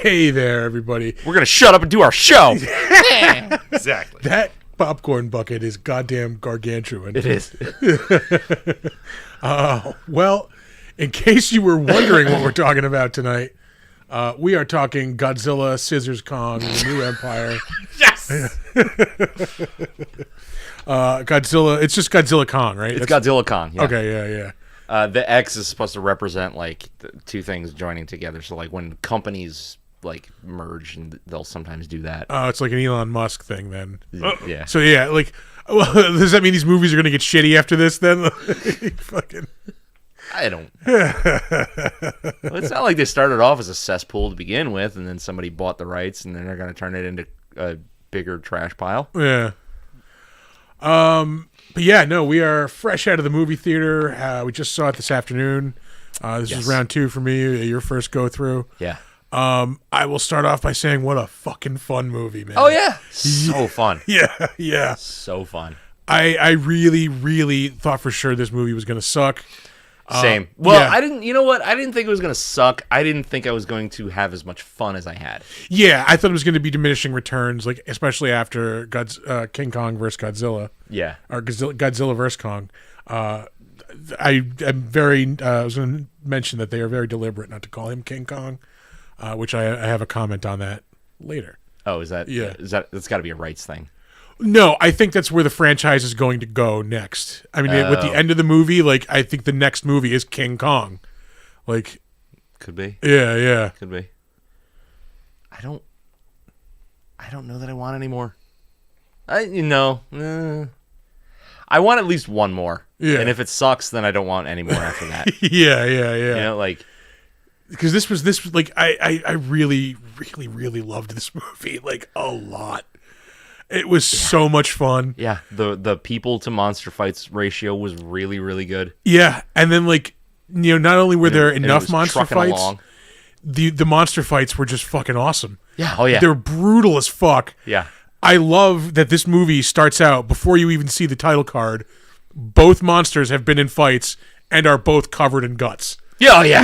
Hey there, everybody. We're going to shut up and do our show. Exactly. That popcorn bucket is goddamn gargantuan. It is. Well, in case you were wondering what we're talking about tonight, we are talking Godzilla, Scissors Kong, The New Empire. Yes. Godzilla. It's just Godzilla Kong, right? It's Godzilla Kong. Yeah. Okay, yeah. The X is supposed to represent like the two things joining together. So like when companies like merge, and they'll sometimes do that. Oh, it's like an Elon Musk thing then. Yeah. So yeah, like, well, does that mean these movies are going to get shitty after this then? Fucking. I don't. Well, it's not like they started off as a cesspool to begin with, and then somebody bought the rights, and then they're going to turn it into a bigger trash pile. Yeah. But yeah, no, we are fresh out of the movie theater. We just saw it this afternoon. This is round 2 for me. Your first go through. Yeah. I will start off by saying what a fucking fun movie, man. Oh yeah. So fun. Yeah. So fun. I really, really thought for sure this movie was going to suck. Same. Well, yeah. I didn't. You know what? I didn't think it was going to suck. I didn't think I was going to have as much fun as I had. Yeah, I thought it was going to be diminishing returns, like especially after King Kong versus Godzilla. Yeah. Or Godzilla versus Kong. I was going to mention that they are very deliberate not to call him King Kong, which I have a comment on that later. Oh, is that? Yeah. That's got to be a rights thing. No, I think that's where the franchise is going to go next. I mean, with the end of the movie, like, I think the next movie is King Kong. Like, could be. Yeah. Could be. I don't know that I want any more. I want at least one more. Yeah. And if it sucks, then I don't want any more after that. Yeah. You know, like, because this was like I really, really, really loved this movie, like, a lot. It was so much fun. Yeah, the people to monster fights ratio was really, really good. Yeah, and then like, not only were there enough monster fights, along. the monster fights were just fucking awesome. Yeah, oh yeah, they're brutal as fuck. Yeah, I love that this movie starts out before you even see the title card. Both monsters have been in fights and are both covered in guts. Yeah, oh yeah,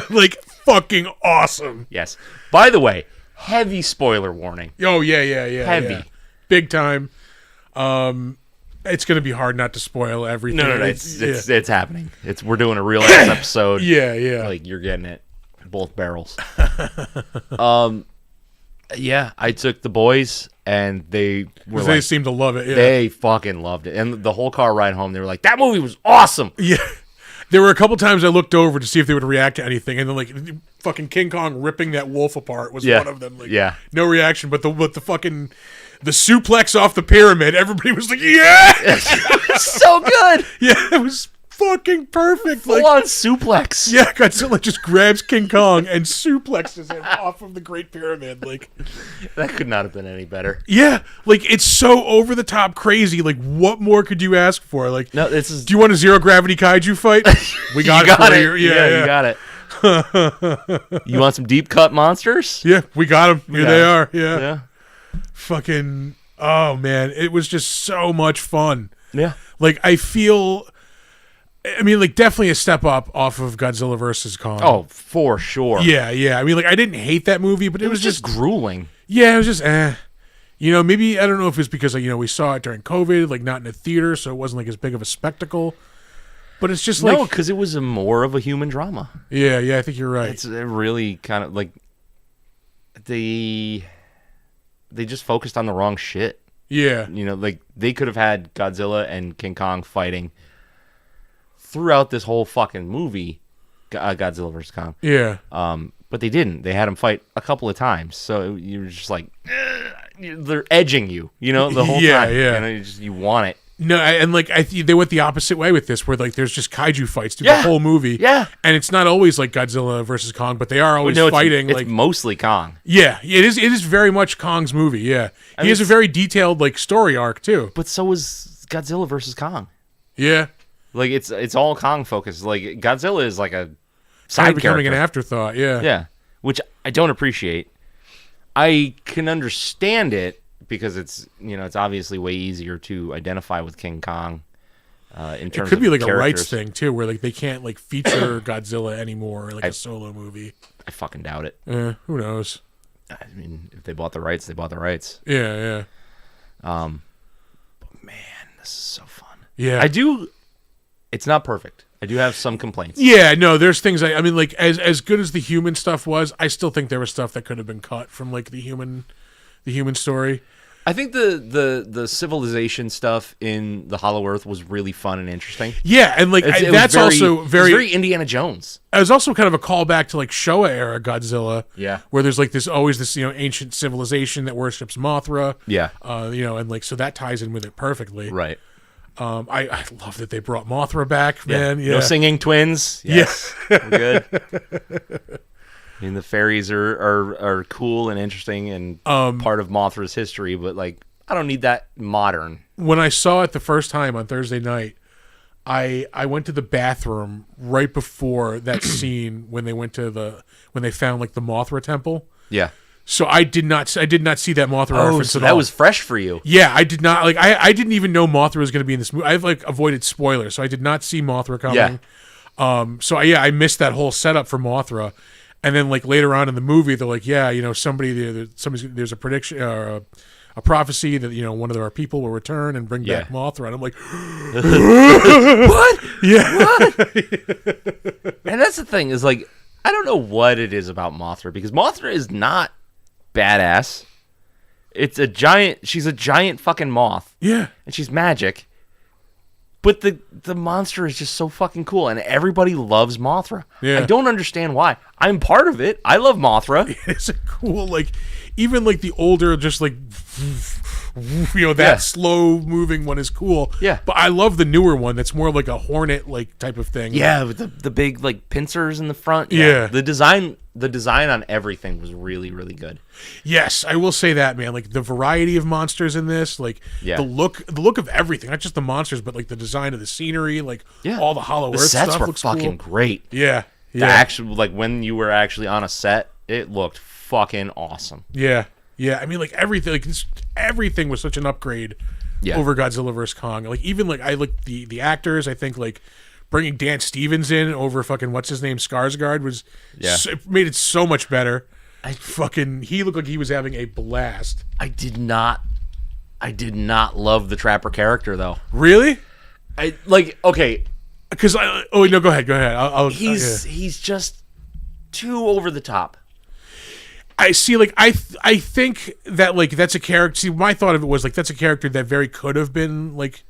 like fucking awesome. Yes. By the way, heavy spoiler warning. Oh yeah. Heavy. Yeah. Big time. It's gonna be hard not to spoil everything. No, it's happening. We're doing a real ass episode. Yeah. Like you're getting it, both barrels. Yeah, I took the boys and they seemed to love it. Yeah. They fucking loved it, and the whole car ride home, they were like, "That movie was awesome." Yeah. There were a couple times I looked over to see if they would react to anything, and then like fucking King Kong ripping that wolf apart was one of them. Like, no reaction, but the fucking the suplex off the pyramid, everybody was like, "Yeah, so good." Yeah, it was fucking perfect. Full on suplex. Yeah, Godzilla just grabs King Kong and suplexes him off of the Great Pyramid. Like, that could not have been any better. Yeah, like it's so over the top crazy. Like, what more could you ask for? Like, no, this is. Do you want a zero gravity kaiju fight? We got it for you. Yeah, you got it. You want some deep cut monsters? Yeah, we got them. Here they are. Yeah. Fucking. Oh man, it was just so much fun. Yeah. Like I mean, like, definitely a step up off of Godzilla versus Kong. Oh, for sure. Yeah. I mean, like, I didn't hate that movie, but it was just grueling. Yeah, it was just maybe, I don't know if it's because, we saw it during COVID, like, not in a theater, so it wasn't, like, as big of a spectacle. But it's just like... No, because it was more of a human drama. Yeah, I think you're right. It's really kind of, like, they just focused on the wrong shit. Yeah. Like, they could have had Godzilla and King Kong fighting throughout this whole fucking movie, Godzilla vs. Kong. Yeah. But they didn't. They had him fight a couple of times. So you were just like, they're edging you, the whole time. Yeah. You want it. No, and like they went the opposite way with this, where like there's just kaiju fights through the whole movie. Yeah. And it's not always like Godzilla versus Kong, but they are always fighting. It's mostly Kong. Yeah, it is. It is very much Kong's movie. Yeah, he has a very detailed like story arc too. But so is Godzilla versus Kong. Yeah. Like it's all Kong focused. Like Godzilla is like a side becoming character. An afterthought. Yeah. Yeah, which I don't appreciate. I can understand it because it's it's obviously way easier to identify with King Kong. In terms it could be like of a rights thing too, where like they can't like feature Godzilla anymore, like a solo movie. I fucking doubt it. Who knows? I mean, if they bought the rights, they bought the rights. Yeah. But man, this is so fun. Yeah. It's not perfect. I do have some complaints. Yeah, no, there's things I mean, like as good as the human stuff was, I still think there was stuff that could have been cut from like the human story. I think the civilization stuff in the Hollow Earth was really fun and interesting. Yeah, and like that's also very Indiana Jones. It was also kind of a callback to like Showa era Godzilla. Yeah, where there's like always this ancient civilization that worships Mothra. Yeah, and like so that ties in with it perfectly. Right. I love that they brought Mothra back, man. Yeah. No singing twins. Yes. Yeah. We're good. I mean, the fairies are cool and interesting and part of Mothra's history, but like I don't need that modern. When I saw it the first time on Thursday night, I went to the bathroom right before that scene when they found like the Mothra temple. Yeah. So I did not see that Mothra reference so at that all. was fresh for you. Yeah, I did not like. I didn't even know Mothra was going to be in this movie. I've like avoided spoilers, so I did not see Mothra coming. Yeah. I missed that whole setup for Mothra, and then like later on in the movie, they're like, there's a prediction or a prophecy that one of our people will return and bring back Mothra, and I'm like, what? Yeah. What? And that's the thing is like I don't know what it is about Mothra because Mothra is not badass. She's a giant fucking moth. Yeah. And she's magic. But the monster is just so fucking cool and everybody loves Mothra. Yeah. I don't understand why. I'm part of it. I love Mothra. It's a cool like even like the older just like that slow moving one is cool. Yeah. But I love the newer one that's more like a hornet like type of thing. Yeah, with the big like pincers in the front. Yeah. The design on everything was really, really good. Yes, I will say that, man. Like the variety of monsters in this, like the look of everything, not just the monsters, but like the design of the scenery, like all the Hollow Earth sets stuff were looks fucking cool. great. Yeah. The actual like when you were actually on a set, it looked fucking awesome. Yeah. Yeah, I mean, like everything, everything was such an upgrade over Godzilla vs Kong. Like even like I look the actors. I think like bringing Dan Stevens in over fucking what's his name Skarsgård was it made it so much better. He looked like he was having a blast. I did not love the Trapper character though. Really? Okay. Because go ahead. He's just too over the top. I see, like I think that like that's a character. See, my thought of it was like that's a character that very could have been like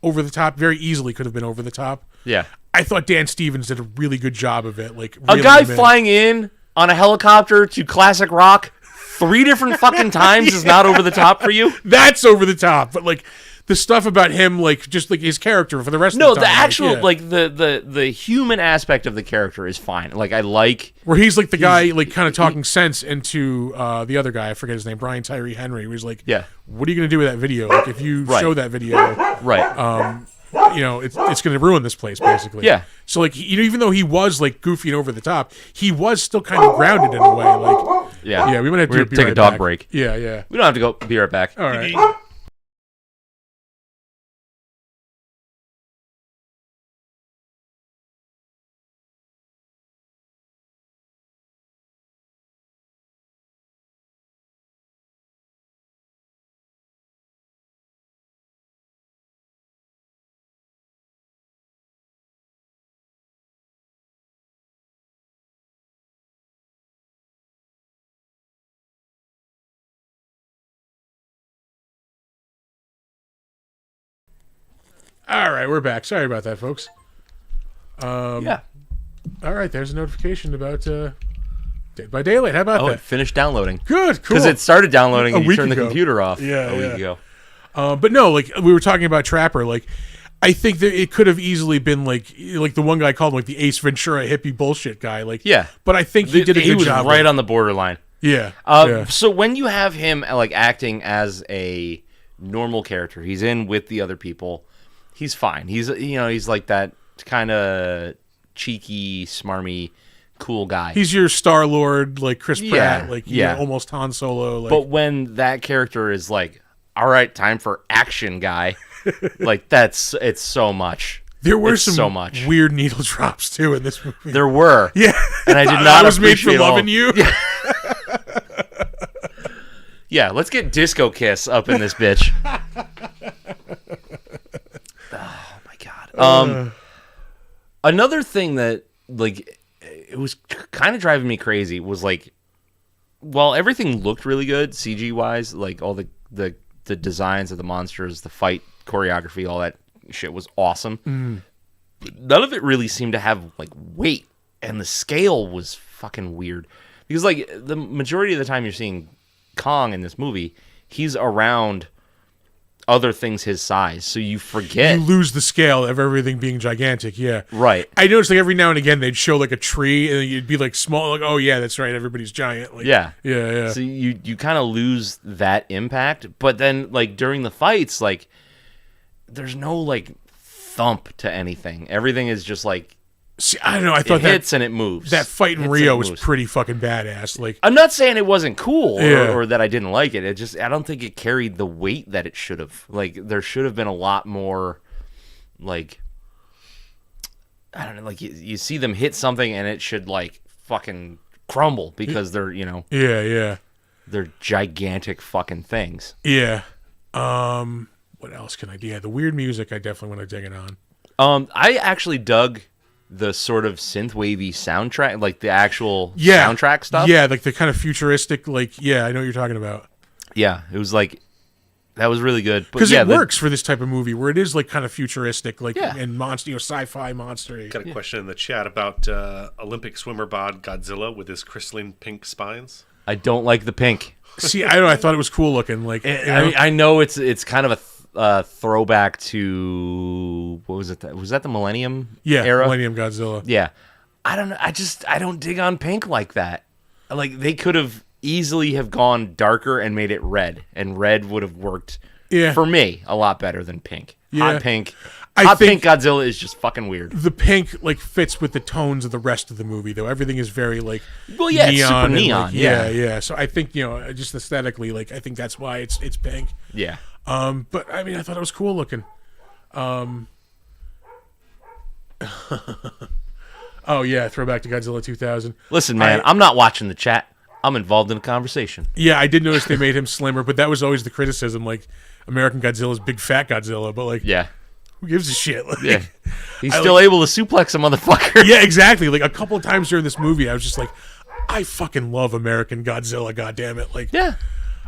over the top, very easily could have been over the top. Yeah, I thought Dan Stevens did a really good job of it. Like a guy flying in on a helicopter to classic rock 3 different fucking times is not over the top for you. That's over the top, but like the stuff about him, like just like his character for the rest of the time. No, the actual the human aspect of the character is fine. Like I like where he's like the guy like kind of talking sense into the other guy. I forget his name, Brian Tyree Henry. Who's like, what are you gonna do with that video? Like if you show that video, it's gonna ruin this place basically. Yeah. So like even though he was like goofy and over the top, he was still kind of grounded in a way. Like we might have to take a dog break. Yeah. We don't have to go. Be right back. All right. All right, we're back. Sorry about that, folks. All right, there's a notification about Dead by Daylight. How about that? It finished downloading. Good, cool. Because it started downloading and you turned the computer off a week ago. But no, like we were talking about Trapper, like I think that it could have easily been like the one guy called him like the Ace Ventura hippie bullshit guy. Like but I think he did a good job. He was right on the borderline. Yeah. So when you have him like acting as a normal character, he's in with the other people. He's fine. He's he's like that kind of cheeky, smarmy, cool guy. He's your Star-Lord, like Chris Pratt, like almost Han Solo. Like. But when that character is like, all right, time for action, guy, like it's so much. There were It's some so much. weird needle drops too in this movie. There were. Yeah. And I did not I was made for appreciate all- loving you. Yeah. Yeah, let's get Disco Kiss up in this bitch. Oh my god. Another thing that like it was kind of driving me crazy was like, while everything looked really good CG wise, like all the designs of the monsters, the fight choreography, all that shit was awesome. But none of it really seemed to have like weight, and the scale was fucking weird because like the majority of the time you're seeing Kong in this movie, he's around other things his size, so you forget. You lose the scale of everything being gigantic, yeah. Right. I noticed like every now and again they'd show like a tree and you'd be like small, like, oh yeah, that's right, everybody's giant. Like, Yeah. Yeah. So you kind of lose that impact, but then like during the fights, like there's no like thump to anything. Everything is just like See, I don't know, I thought it hits and it moves. that fight in Hits Rio and was moves. pretty fucking badass. Like, I'm not saying it wasn't cool Yeah. or that I didn't like it. It just I don't think it carried the weight that it should have. Like there should have been a lot more. Like I don't know. Like you see them hit something and it should like fucking crumble because they're yeah. they're gigantic fucking things. Yeah. What else can I do? Yeah, the weird music I definitely want to dig it on. I actually dug the sort of synth-wavy soundtrack, like the actual Yeah. soundtrack stuff. Yeah, like the kind of futuristic, like, yeah, I know what you're talking about. Yeah, it was like that was really good Because yeah, it works for this type of movie where it is like kind of futuristic, like, Yeah. and monster, sci-fi monster. Got a question in the chat about Olympic swimmer bod Godzilla with his crystalline pink spines. I don't like the pink. See, I don't know, I thought it was cool looking. Like, you know? I know it's kind of a throwback to what was it? Was that the Millennium era? Millennium Godzilla. Yeah, I don't know. I don't dig on pink like that. Like they could have easily have gone darker and made it red, and red would have worked for me a lot better than pink. Yeah. Hot pink. I Hot think pink Godzilla is just fucking weird. the pink like fits with the tones of the rest of the movie, though. Everything is very like Well, yeah, it's super and, neon. like, yeah, yeah. So I think just aesthetically, like I think that's why it's pink. yeah. But I mean, I thought it was cool looking. Oh yeah, throwback to Godzilla 2000. Listen, man, I'm not watching the chat. I'm involved in a conversation. Yeah, I did notice they made him slimmer, but that was always the criticism. Like American Godzilla's big fat Godzilla, but like, Yeah, who gives a shit? Like, yeah. He's still able to suplex a motherfucker. yeah, exactly. Like a couple of times during this movie, I was just like, I fucking love American Godzilla. God damn it! Like, Yeah.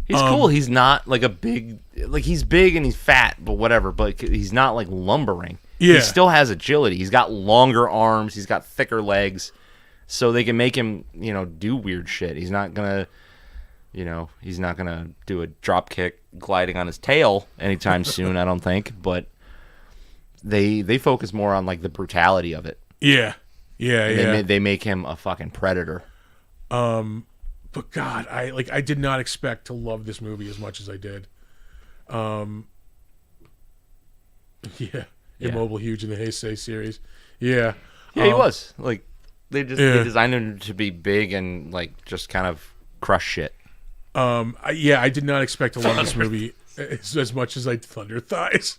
He's cool. He's not like a big, like he's big and he's fat, but whatever. But he's not like lumbering. Yeah. He still has agility. He's got longer arms. He's got thicker legs, so they can make him, do weird shit. He's not gonna, he's not gonna do a drop kick gliding on his tail anytime soon. I don't think. But they focus more on like the brutality of it. yeah. They make him a fucking predator. But God, I did not expect to love this movie as much as I did. Yeah. Immobile Huge in the Heisei series. Yeah. Yeah, he was. Like they designed him to be big and like just kind of crush shit. I did not expect to love this movie as much as I Thunder Thighs.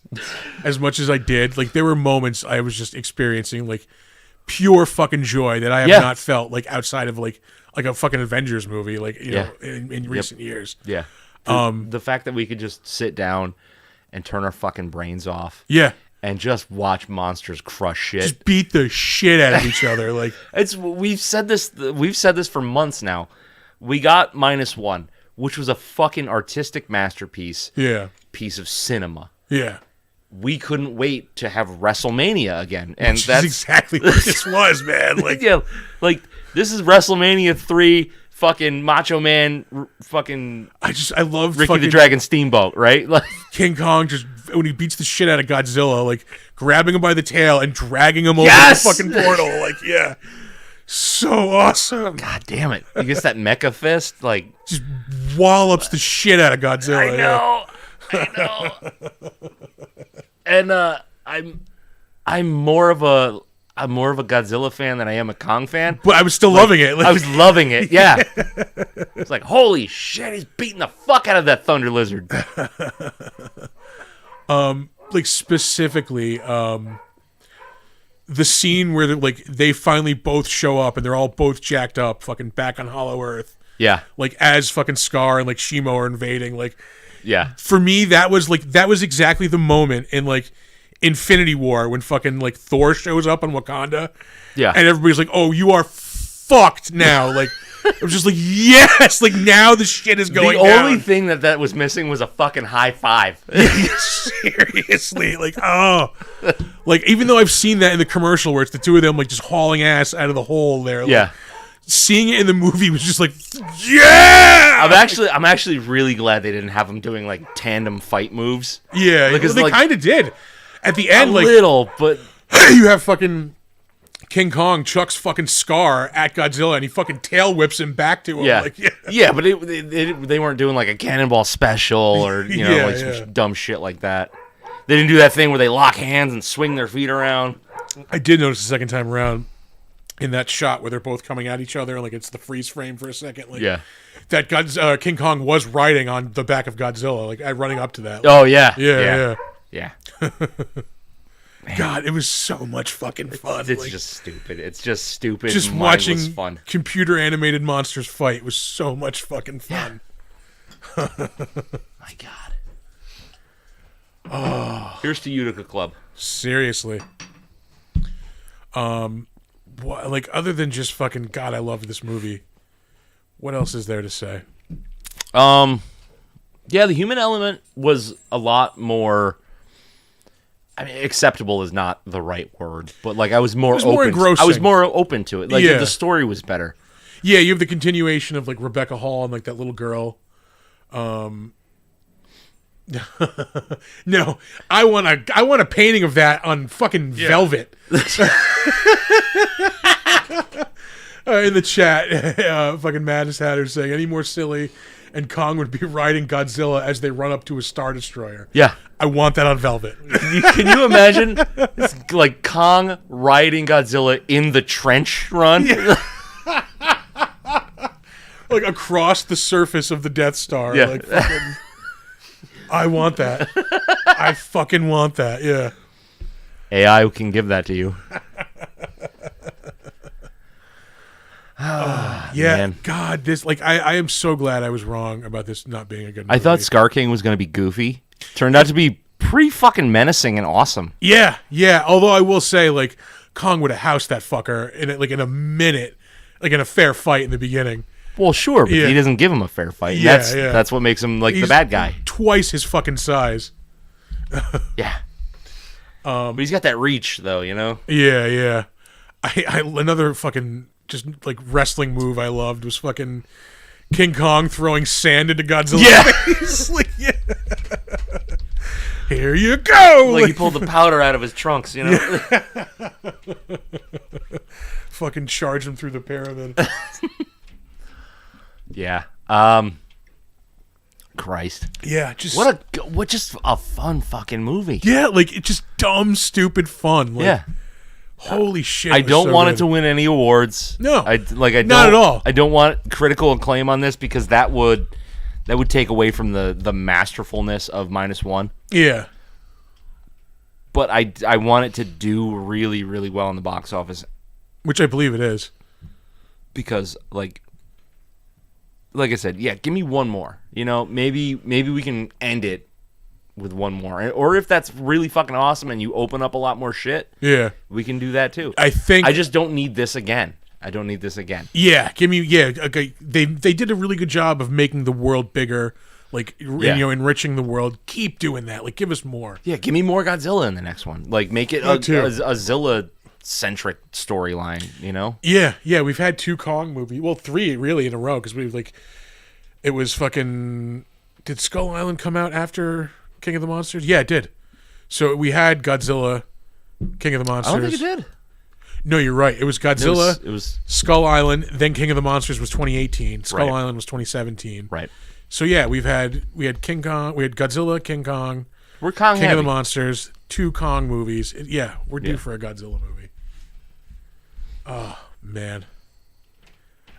As much as I did. Like there were moments I was just experiencing like pure fucking joy that I have not felt like outside of like a fucking Avengers movie, like know, in recent years. Yeah. The fact that we could just sit down and turn our fucking brains off. Yeah. And just watch monsters crush shit. Just beat the shit out of each other. Like we've said this for months now. We got -1, which was a fucking artistic masterpiece. Yeah. Piece of cinema. Yeah. We couldn't wait to have WrestleMania again. And Which that's is exactly what this was, man. Like yeah, like this is WrestleMania 3 fucking Macho Man fucking I love Ricky fucking the Dragon Steamboat, right? Like King Kong just when he beats the shit out of Godzilla, like grabbing him by the tail and dragging him over Yes! the fucking portal. Like, yeah. So awesome. God damn it. You guess that mecha fist? Like Just wallops the shit out of Godzilla. I know. And I'm more of a Godzilla fan than I am a Kong fan. But I was still loving it. Like, I was loving it. Yeah. It's like, holy shit, he's beating the fuck out of that thunder lizard. like specifically, the scene where they finally both show up and they're all both jacked up, fucking back on Hollow Earth. Yeah. Like as fucking Scar and like Shimo are invading. Like, yeah. For me, that was exactly the moment in like Infinity War when fucking like Thor shows up on Wakanda. Yeah. And everybody's like, "Oh, you are fucked now." Like, it was just like, yes, like now the shit is going down. The only thing that was missing was a fucking high five. Seriously, like, oh, like even though I've seen that in the commercial where it's the two of them like just hauling ass out of the hole there. Like, yeah. Seeing it in the movie was just like, yeah. I'm actually really glad they didn't have them doing like tandem fight moves. Yeah, because they kind of did at the end, like little, but you have fucking King Kong chucks fucking Scar at Godzilla and he fucking tail whips him back to him. Yeah, like, yeah, but they weren't doing like a cannonball special or some dumb shit like that. They didn't do that thing where they lock hands and swing their feet around. I did notice the second time around in that shot where they're both coming at each other, like it's the freeze frame for a second. Like, yeah, that King Kong was riding on the back of Godzilla, like running up to that. Like, oh yeah, yeah. God, it was so much fucking fun. It's just stupid. It's just stupid. Just watching fun. Computer animated monsters fight was so much fucking fun. Yeah. My God. Oh, here's to Utica Club. Seriously. Like other than just fucking God, I love this movie. What else is there to say? Yeah, the human element was a lot more. I mean, acceptable is not the right word, but like I was more open. More engrossing. I was more open to it. Like the story was better. Yeah, you have the continuation of like Rebecca Hall and like that little girl. No, I want a painting of that on fucking velvet. In the chat, fucking Madness Hatter saying any more silly, and Kong would be riding Godzilla as they run up to a Star Destroyer. Yeah, I want that on velvet. Can you imagine, like Kong riding Godzilla in the trench run? Yeah. Like across the surface of the Death Star. Yeah. Like fucking, I want that. I fucking want that. Yeah. AI can give that to you. Yeah, man. God, this like I am so glad I was wrong about this not being a good movie. I thought Scar King was going to be goofy. Turned out to be pretty fucking menacing and awesome. Yeah. Although I will say, like, Kong would have housed that fucker in a minute, like in a fair fight in the beginning. Well, sure, but he doesn't give him a fair fight. Yeah, that's what makes him like the bad guy. Twice his fucking size. Yeah. But he's got that reach, though. You know. Yeah. I another fucking just like wrestling move I loved was fucking King Kong throwing sand into Godzilla's face. Like, here you go. Like he pulled the powder out of his trunks, you know. Fucking charge him through the pyramid. Yeah. Christ. Yeah, just just a fun fucking movie. Yeah, like it's just dumb, stupid fun. Like, holy shit! I don't want it to win any awards. No, not at all. I don't want critical acclaim on this because that would take away from the masterfulness of -1. Yeah. But I want it to do really, really well in the box office, which I believe it is. Because like I said, give me one more. You know, maybe we can end it with one more. Or if that's really fucking awesome and you open up a lot more shit, we can do that too. I just don't need this again. I don't need this again. Yeah, give me okay. They did a really good job of making the world bigger, like enriching the world. Keep doing that. Like give us more. Yeah, give me more Godzilla in the next one. Like make it a Zilla centric storyline, you know? Yeah, we've had 2 Kong movies. Well, 3 really in a row because it was fucking. Did Skull Island come out after King of the Monsters? Yeah, it did. So we had Godzilla, King of the Monsters. I don't think it did. No, you're right. It was Godzilla, it was Skull Island, then King of the Monsters was 2018. Skull Island was 2017. Right. So yeah, we had King Kong, we had Godzilla, King Kong, we're Kong King heavy. of the Monsters, 2 Kong movies. We're due for a Godzilla movie. Oh man.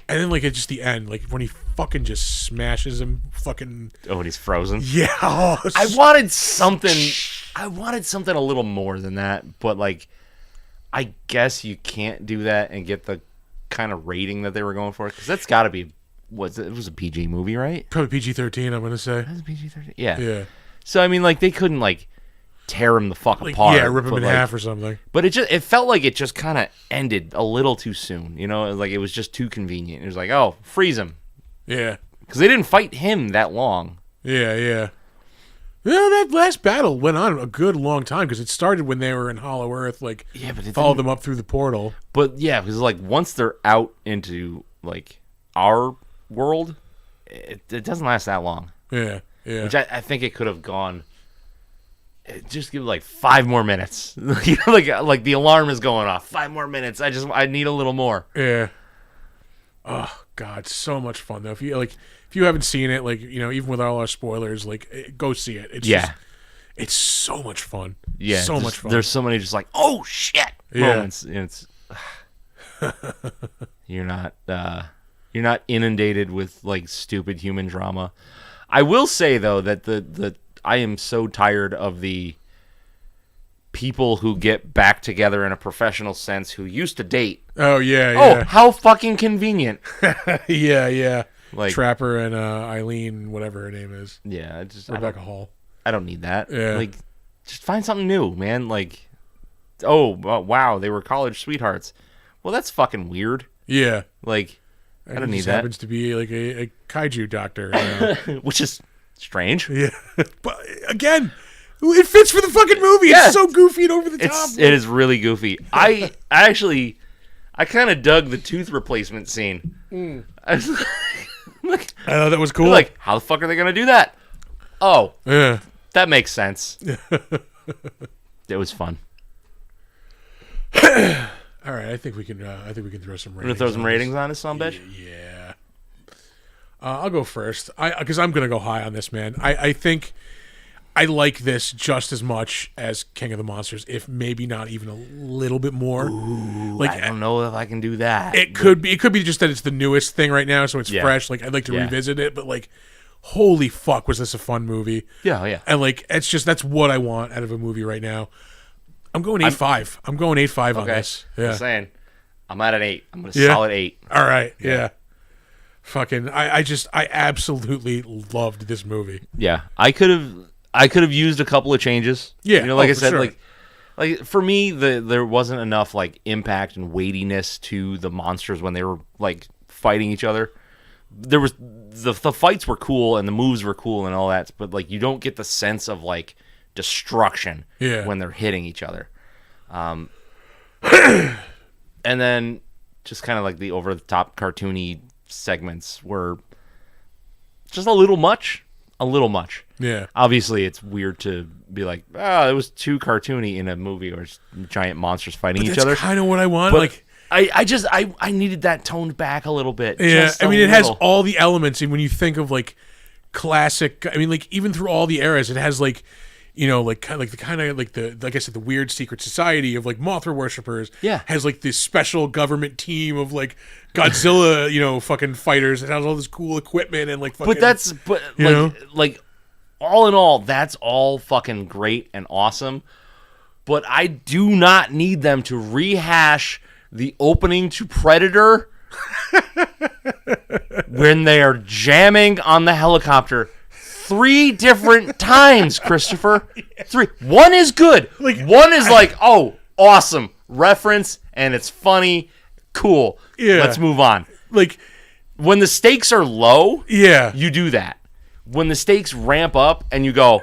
And then, like, it's just the end, like, when he fucking just smashes him, fucking... Oh, and he's frozen? Yeah. Oh, I wanted something a little more than that, but, like, I guess you can't do that and get the kind of rating that they were going for, because that's got to be it was a PG movie, right? Probably PG-13. I'm gonna say. That's PG-13. Yeah. Yeah. So I mean, like they couldn't like tear him the fuck apart. Yeah, rip him in like, half or something. But it felt like it just kind of ended a little too soon. You know, like it was just too convenient. It was like, oh, freeze him. Yeah. Because they didn't fight him that long. Yeah. That last battle went on a good long time because it started when they were in Hollow Earth, like but followed them up through the portal. But yeah, because like once they're out into like our world, it doesn't last that long. Yeah. Which I think it could have gone. Just give it like 5 more minutes. You know, like the alarm is going off. 5 more minutes. I need a little more. Yeah. Oh God, so much fun though. If you haven't seen it, like even with all our spoilers, like go see it. It's just, it's so much fun. Yeah, so much fun. There's so many just like oh shit moments. It's you're not inundated with like stupid human drama. I will say though that I am so tired of the people who get back together in a professional sense who used to date. Oh yeah. Oh, how fucking convenient. Yeah. Like Trapper and Eileen, whatever her name is. Yeah, Rebecca Hall. I don't need that. Yeah. Like, just find something new, man. Like, wow, they were college sweethearts. Well, that's fucking weird. Yeah. Like, I don't need that. Happens to be like a kaiju doctor, which is strange. Yeah, but again, it fits for the fucking movie. Yeah. It's so goofy and over the top. It is really goofy. I kind of dug the tooth replacement scene. I thought that was cool. Like, how the fuck are they gonna do that? Oh, yeah, that makes sense. It was fun. All right, I think we can throw some ratings. We're gonna throw some ratings on this son bitch. Yeah. I'll go first. Because I'm gonna go high on this, man. I think I like this just as much as King of the Monsters, if maybe not even a little bit more. Ooh, like I don't know if I can do that. It could be just that it's the newest thing right now, so it's fresh. Like I'd like to revisit it, but like, holy fuck, was this a fun movie? Yeah. And like, that's what I want out of a movie right now. I'm going 8.5. I'm going 8.5 on this. Yeah, I'm saying I'm at an 8. I'm gonna solid 8. All right. Yeah. Fucking, I absolutely loved this movie. Yeah, I could have used a couple of changes. Yeah, you know, like I said, sure. like for me, there wasn't enough like impact and weightiness to the monsters when they were like fighting each other. There was the fights were cool and the moves were cool and all that, but like you don't get the sense of like destruction when they're hitting each other. And then just kind of like the over the top cartoony segments were just a little much. Yeah. Obviously, it's weird to be like, it was too cartoony in a movie or giant monsters fighting each other. That's kind of what I want. But like, I needed that toned back a little bit. Yeah, I mean, it has all the elements, and when you think of like classic, I mean, like even through all the eras, it has like, like I said, the weird secret society of like Mothra worshippers. Yeah, has like this special government team of like Godzilla, fucking fighters. It has all this cool equipment and like. Fucking, like all in all, that's all fucking great and awesome. But I do not need them to rehash the opening to Predator when they are jamming on the helicopter 3 different times, Christopher. 3. One is good. One is like, oh, awesome reference, and it's funny, cool. Yeah. Let's move on. Like when the stakes are low, you do that. When the stakes ramp up and you go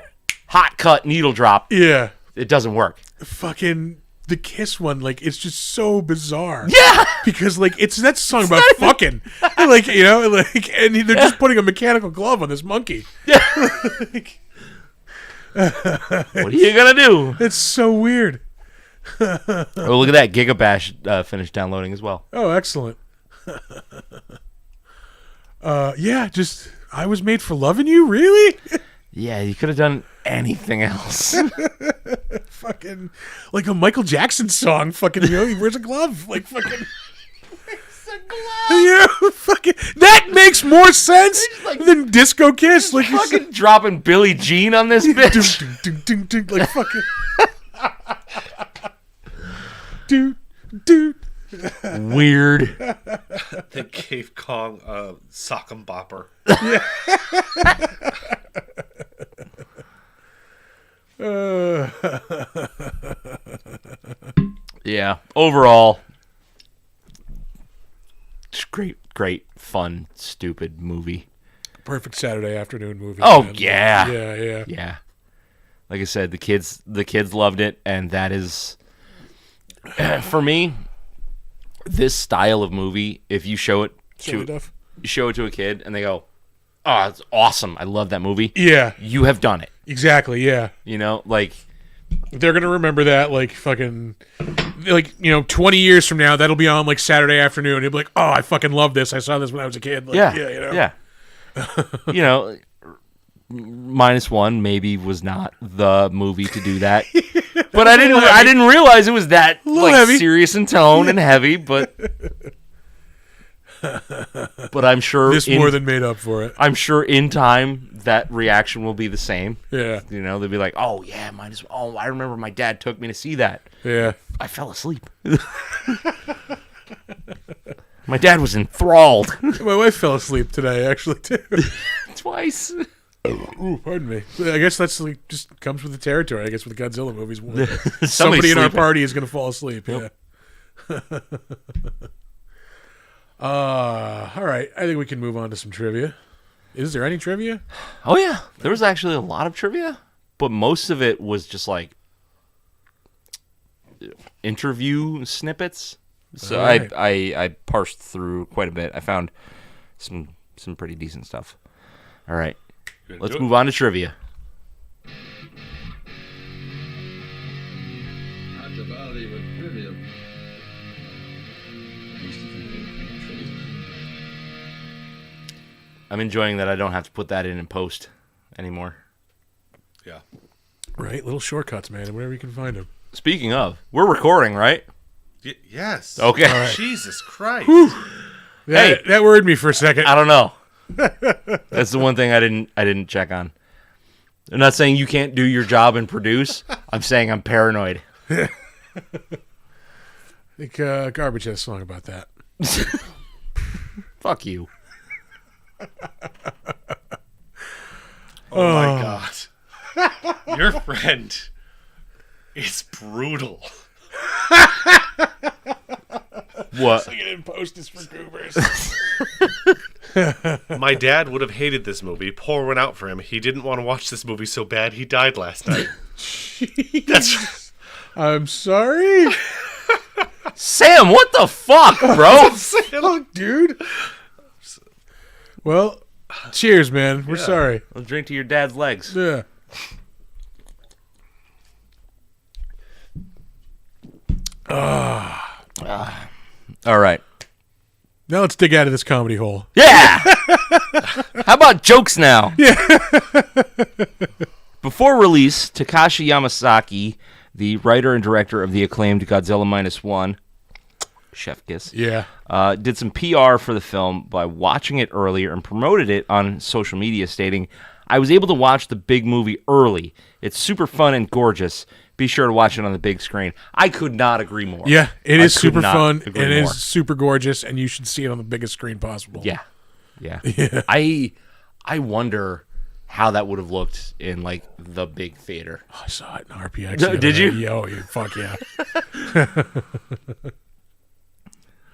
hot cut needle drop, it doesn't work. Fucking the Kiss one, like it's just so bizarre. Yeah, because like it's that song about fucking, and, like and they're just putting a mechanical glove on this monkey. Yeah. What are you gonna do? It's so weird. Oh, look at that! Gigabash finished downloading as well. Oh, excellent. Just I was made for loving you, really? Yeah, you could have done anything else. Fucking like a Michael Jackson song. Fucking, he wears a glove. Like fucking. Wears a glove. Yeah, fucking. That makes more sense than Disco Kiss. Like fucking dropping Billie Jean on this bitch. Like fucking. Weird. They gave Kong a sock'em bopper. Yeah. Overall, just great, fun, stupid movie. Perfect Saturday afternoon movie. Oh man. yeah. Yeah. Like I said, the kids loved it, and that is for me. This style of movie, if you show it to a kid and they go, "Oh, it's awesome! I love that movie." Yeah, you have done it. Exactly. Yeah. Like they're gonna remember that. Like fucking, 20 years from now, that'll be on like Saturday afternoon. You'll be like, "Oh, I fucking love this! I saw this when I was a kid." Like, yeah. -1 maybe was not the movie to do that, but I didn't realize it was that heavy. Serious in tone and heavy, but I'm sure this more than made up for it. I'm sure in time that reaction will be the same. Yeah, they'll be like, "Oh yeah, oh, I remember my dad took me to see that. Yeah, I fell asleep. My dad was enthralled. My wife fell asleep today, actually, too. Twice." Ooh, pardon me. I guess that's just comes with the territory. I guess with the Godzilla movies, somebody in our party is going to fall asleep. Yep. Yeah. All right. I think we can move on to some trivia. Is there any trivia? Oh yeah, there was actually a lot of trivia, but most of it was just like interview snippets. So right. I parsed through quite a bit. I found some pretty decent stuff. All right. Let's move on to trivia. I'm enjoying that I don't have to put that in post anymore. Yeah. Right? Little shortcuts, man, wherever you can find them. Speaking of, we're recording, right? Yes. Okay. Right. Jesus Christ. That worried me for a second. I don't know. That's the one thing I didn't check on. I'm not saying you can't do your job and produce. I'm saying I'm paranoid. I think Garbage has a song about that. Fuck you. Oh my God. Your friend is brutal. What? Sing it in post is for goobers. My dad would have hated this movie. Pour one out for him. He didn't want to watch this movie so bad he died last night. That's. I'm sorry, Sam. What the fuck, bro? Fuck, dude. Well, cheers, man. We're sorry. I'll drink to your dad's legs. Yeah. All right. Now let's dig out of this comedy hole. Yeah. How about jokes now? Yeah. Before release, Takashi Yamasaki, the writer and director of the acclaimed Godzilla -1, chef kiss, did some PR for the film by watching it earlier and promoted it on social media, stating, "I was able to watch the big movie early. It's super fun and gorgeous. Be sure to watch it on the big screen." I could not agree more. Yeah, it is super fun, and it is super gorgeous, and you should see it on the biggest screen possible. Yeah. I wonder how that would have looked in like the big theater. Oh, I saw it in RPX. Did you? Yo, fuck yeah.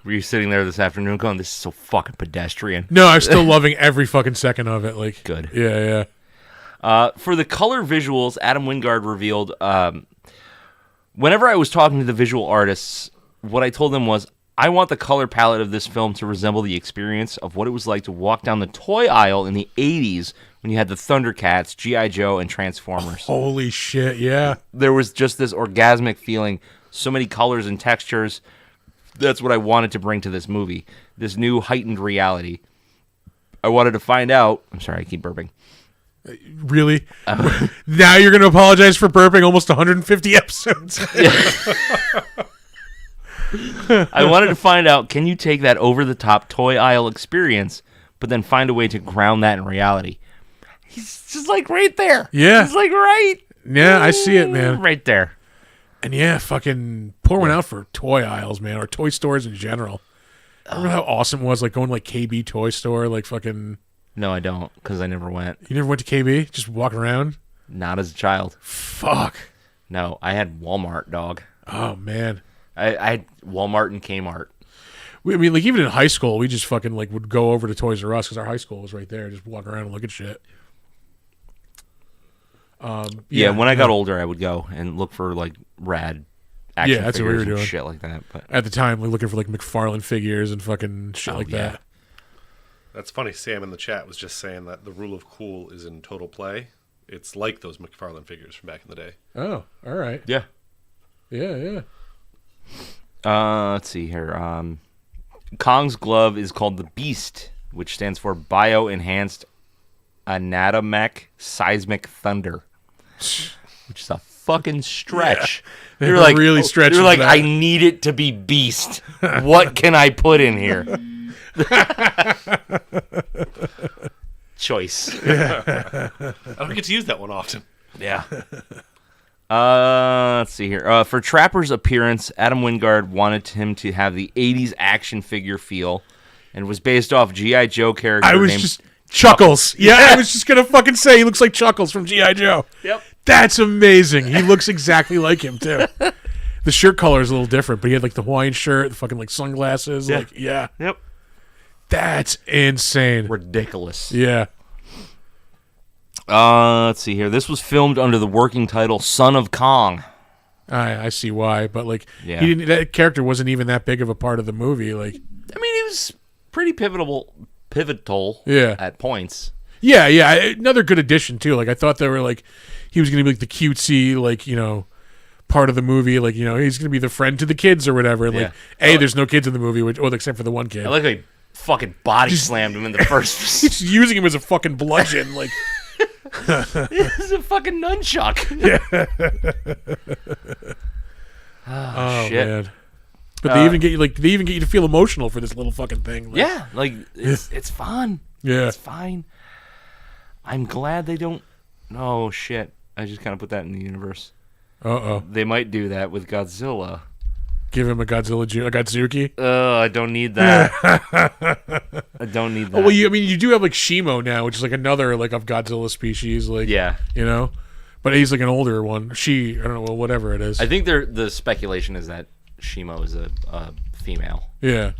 Were you sitting there this afternoon going, "This is so fucking pedestrian"? No, I'm still loving every fucking second of it. Like, good. Yeah. For the color visuals, Adam Wingard revealed, whenever I was talking to the visual artists, what I told them was, I want the color palette of this film to resemble the experience of what it was like to walk down the toy aisle in the 80s when you had the Thundercats, G.I. Joe, and Transformers. Holy shit, yeah. There was just this orgasmic feeling, so many colors and textures. That's what I wanted to bring to this movie, this new heightened reality. I wanted to find out... I'm sorry, I keep burping. Really? Now you're going to apologize for burping almost 150 episodes? I wanted to find out, can you take that over-the-top toy aisle experience, but then find a way to ground that in reality? He's just like right there. Yeah. He's like right. Yeah, I see it, man. Right there. And yeah, fucking pour one out for toy aisles, man, or toy stores in general. Remember how awesome it was, like going to like KB Toy Store, like fucking. No, I don't, because I never went. You never went to KB? Just walking around? Not as a child. Fuck. No, I had Walmart, dog. Oh man. I had Walmart and Kmart. I mean, like even in high school, we just fucking like would go over to Toys R Us because our high school was right there. Just walk around and look at shit. Yeah, when I got older, I would go and look for like rad action that's what we figures were and doing. shit like that. But at the time, we were looking for like McFarlane figures and fucking shit like that. That's funny. Sam in the chat was just saying that the rule of cool is in total play. It's like those McFarlane figures from back in the day. Oh, all right. Yeah. Yeah. Let's see here. Kong's glove is called the Beast, which stands for Bio-Enhanced Anatomic Seismic Thunder, which is a fucking stretch. Yeah. They're like really stretching. They're like, I need it to be Beast. What can I put in here? Choice. I don't get to use that one often. Yeah. Let's see here. For Trapper's appearance, Adam Wingard wanted him to have the 80s action figure feel and was based off G.I. Joe character named Chuckles. Yeah, I was just going to fucking say he looks like Chuckles from G.I. Joe. Yep. That's amazing. He looks exactly like him, too. The shirt color is a little different, but he had like the Hawaiian shirt, the fucking like sunglasses. Yeah. Yep. That's insane. Ridiculous. Yeah. Let's see here. This was filmed under the working title Son of Kong. I see why, but like Yeah. that character wasn't even that big of a part of the movie. Like, I mean, it was pretty pivotal Yeah. at points. yeah. Another good addition too. Like I thought they were like he was gonna be like the cutesy, like, you know, part of the movie. Like, you know, he's gonna be the friend to the kids or whatever. Like, there's no kids in the movie, except for the one kid. I like how he fucking body slammed him in the first. He's using him as a fucking bludgeon. Like, this is a fucking nunchuck. oh shit. man. But they even get you to feel emotional for this little fucking thing. Like, Yeah, like it's fun. Yeah. It's fine. I'm glad they don't. Oh shit! I just kind of put that in the universe. They might do that with Godzilla. Give him a Godzuki. I don't need that. I don't need that. Oh well, you do have like Shimo now, which is like another like of Godzilla species. Like, Yeah. you know, but he's like an older one. I don't know, well, whatever it is. I think the speculation is that Shimo is a female. Yeah.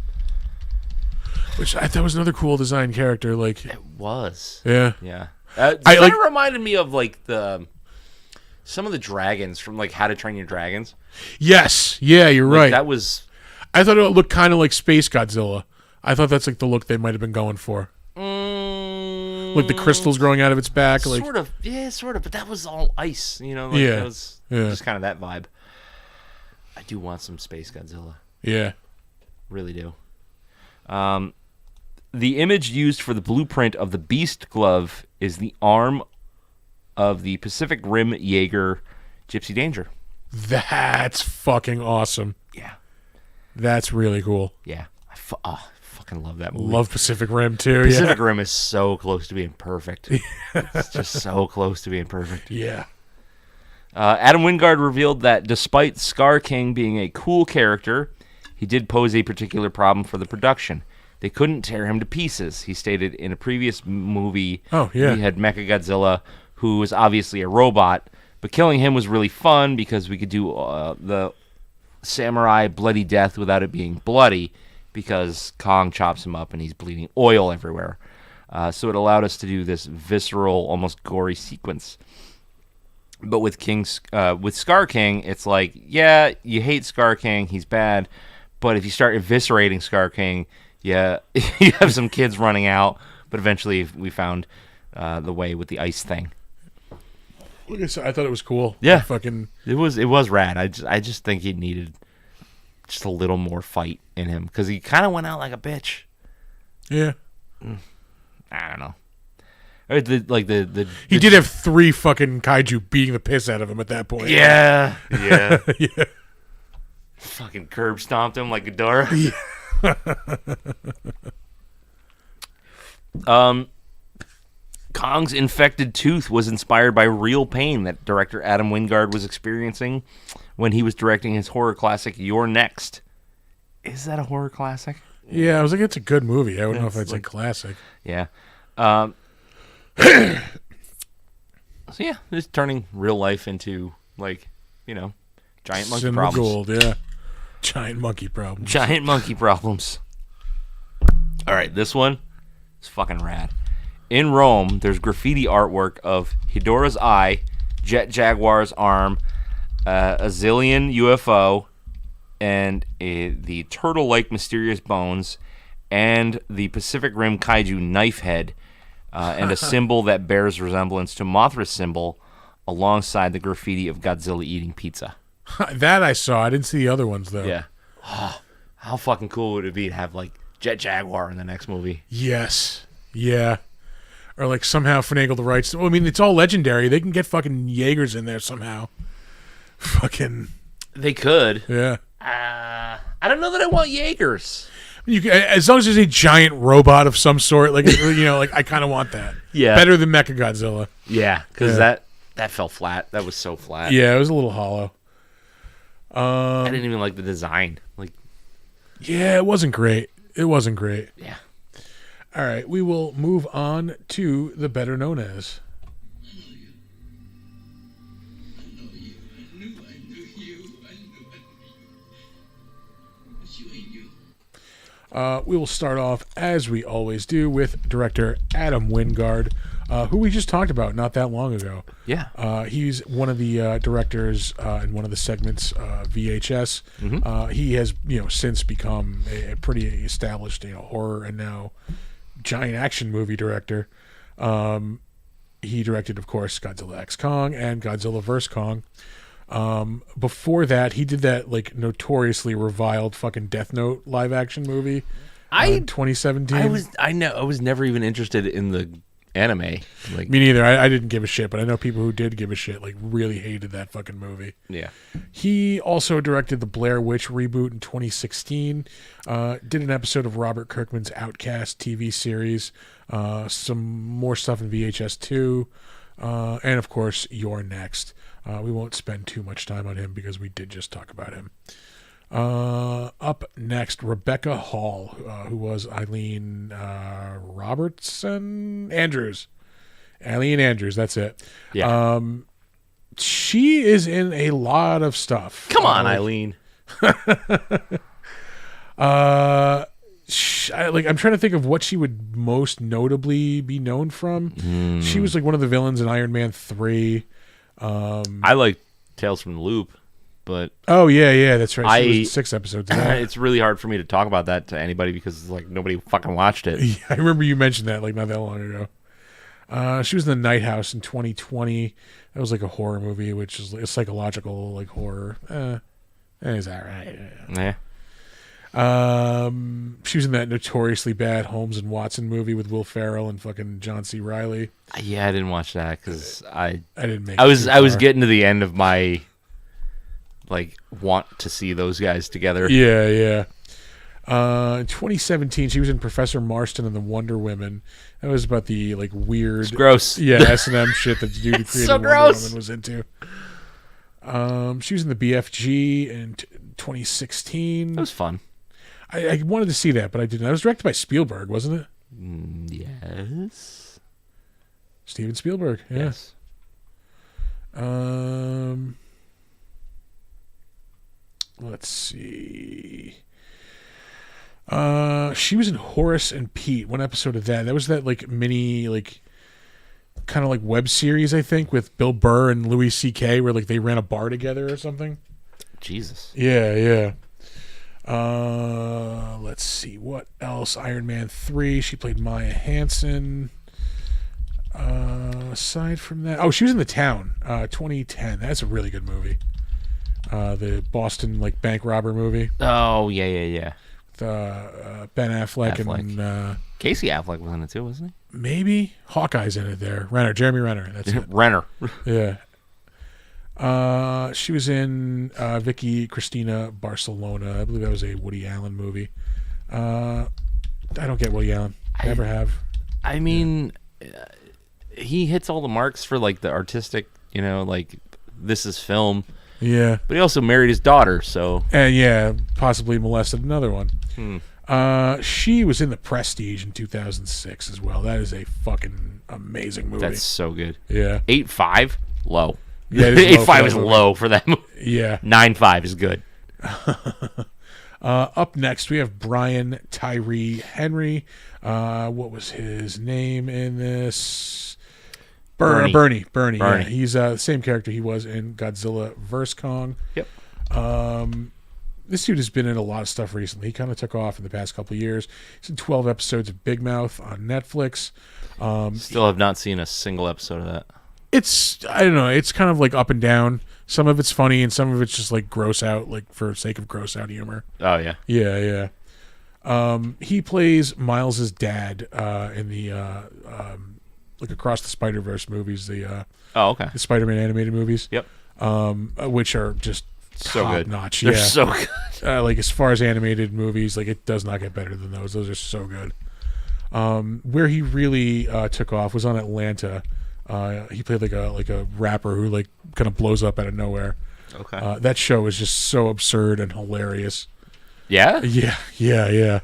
Which I thought was another cool design character. Like, It was. yeah. Yeah. It kind of reminded me of like some of the dragons from like How to Train Your Dragons. Yes. Yeah, you're Like, right. That was. I thought it looked kind of like Space Godzilla. I thought that's like the look they might have been going for. Like the crystals growing out of its back. Like, Sort of. Yeah, sort of. But that was all ice. You know. Like, Yeah. That was just kind of that vibe. I do want some Space Godzilla. yeah. Really do. The image used for the blueprint of the Beast glove is the arm of the Pacific Rim Jaeger Gypsy Danger. That's fucking awesome. Yeah. That's really cool. Yeah. I fucking love that movie. Love Pacific Rim too. Pacific Rim is so close to being perfect. It's just so close to being perfect. Yeah. Adam Wingard revealed that despite Scar King being a cool character, he did pose a particular problem for the production. They couldn't tear him to pieces. He stated in a previous movie, we had Mechagodzilla, who was obviously a robot, but killing him was really fun because we could do the samurai bloody death without it being bloody, because Kong chops him up and he's bleeding oil everywhere. So it allowed us to do this visceral, almost gory sequence. But with Scar King, it's like, yeah, you hate Scar King, he's bad, but if you start eviscerating Scar King, yeah, you have some kids running out. But eventually, we found the way with the ice thing. Like I said, I thought it was cool. Yeah, fucking. It was rad. I just think he needed just a little more fight in him because he kind of went out like a bitch. Yeah. I don't know. He did have 3 fucking kaiju beating the piss out of him at that point. Yeah. Yeah. Fucking curb stomped him like Ghidorah. Yeah. Kong's infected tooth was inspired by real pain that director Adam Wingard was experiencing when he was directing his horror classic You're Next. Is that a horror classic? Yeah, I was like, it's a good movie. I don't know if it's like, a classic. Yeah. So yeah, just turning real life into giant monkey Cinema problems. Gold, yeah. Giant monkey problems. Giant monkey problems. All right, this one is fucking rad. In Rome, there's graffiti artwork of Hidora's eye, Jet Jaguar's arm, a zillion UFO, and the turtle-like mysterious bones, and the Pacific Rim kaiju knife head, and a symbol that bears resemblance to Mothra's symbol, alongside the graffiti of Godzilla eating pizza. That I saw. I didn't see the other ones though. Yeah. Oh, how fucking cool would it be to have like Jet Jaguar in the next movie? Yes. Yeah. Or like somehow finagle the rights. Well, I mean, it's all legendary. They can get fucking Jaegers in there somehow. Fucking. They could. Yeah. I don't know that I want Jaegers. You can, as long as there's a giant robot of some sort, like like I kind of want that. Yeah. Better than Mechagodzilla. Yeah, because that fell flat. That was so flat. Yeah, it was a little hollow. I didn't even like the design. Like, yeah, it wasn't great. It wasn't great. yeah. All right, we will move on to the better known as. We will start off, as we always do, with director Adam Wingard, who we just talked about not that long ago. Yeah. He's one of the directors in one of the segments, VHS. Mm-hmm. He has, since become a pretty established, horror and now giant action movie director. He directed, of course, Godzilla X Kong and Godzilla vs. Kong. Before that, he did that like notoriously reviled fucking Death Note live action movie in 2017. I was never even interested in the anime. Like, me neither. I didn't give a shit, but I know people who did give a shit like really hated that fucking movie. Yeah. He also directed the Blair Witch reboot in 2016. Did an episode of Robert Kirkman's Outcast TV series. Some more stuff in VHS 2. And of course, You're Next. We won't spend too much time on him because we did just talk about him. Up next, Rebecca Hall, who was Eileen Andrews. Eileen Andrews, that's it. Yeah. She is in a lot of stuff. Come on, Eileen. I'm trying to think of what she would most notably be known from. She was like one of the villains in Iron Man 3. I like Tales from the Loop, but oh yeah, that's right. She was in 6 episodes of that. It's really hard for me to talk about that to anybody because like nobody fucking watched it. Yeah, I remember you mentioned that like not that long ago. She was in The Night House in 2020. That was like a horror movie, which is a psychological like horror. Is that right? Yeah. She was in that notoriously bad Holmes and Watson movie with Will Ferrell and fucking John C. Reilly. Yeah, I didn't watch that because I didn't make. I was getting to the end of my like want to see those guys together. Yeah. In 2017, she was in Professor Marston and the Wonder Women. That was about the like weird, it's gross. Yeah, S&M shit that the dude who created so Wonder gross. Woman was into. She was in the BFG in 2016. That was fun. I wanted to see that, but I didn't. That was directed by Spielberg, wasn't it? Yes. Steven Spielberg. Yeah. Yes. Let's see. She was in Horace and Pete. One episode of that. That was that like mini like kind of like web series, I think, with Bill Burr and Louis C.K. where like they ran a bar together or something. Jesus. Yeah. Let's see what else. Iron Man 3. She played Maya Hansen. Aside from that, she was in The Town, 2010. That's a really good movie. The Boston like bank robber movie. Oh yeah. With Ben Affleck. And Casey Affleck was in it too, wasn't he? Maybe Hawkeye's in it there. Jeremy Renner. That's it. Renner. Yeah. She was in Vicky Cristina Barcelona. I believe that was a Woody Allen movie. I don't get Woody Allen. Never have. I mean, he hits all the marks for like the artistic, like this is film. Yeah. But he also married his daughter, so... And yeah, possibly molested another one. She was in The Prestige in 2006 as well. That is a fucking amazing movie. That's so good. Yeah. 8.5? Low. Yeah, 8.5 is low for that movie. Yeah. 9.5 is good. Up next, we have Brian Tyree Henry. What was his name in this? Bernie. Yeah, he's the same character he was in Godzilla vs. Kong. Yep. This dude has been in a lot of stuff recently. He kind of took off in the past couple of years. He's in 12 episodes of Big Mouth on Netflix. Still have not seen a single episode of that. I don't know, it's kind of like up and down. Some of it's funny and some of it's just like gross out, like for sake of gross out humor. Oh, yeah. Yeah. He plays Miles's dad in the like Across the Spider-Verse movies, the Spider-Man animated movies. Yep. Which are just so top good. Notch. They're yeah. so good. Like as far as animated movies, like it does not get better than those. Those are so good. Where he really took off was on Atlanta. He played like a rapper who like kind of blows up out of nowhere. Okay. That show is just so absurd and hilarious. Yeah? Yeah.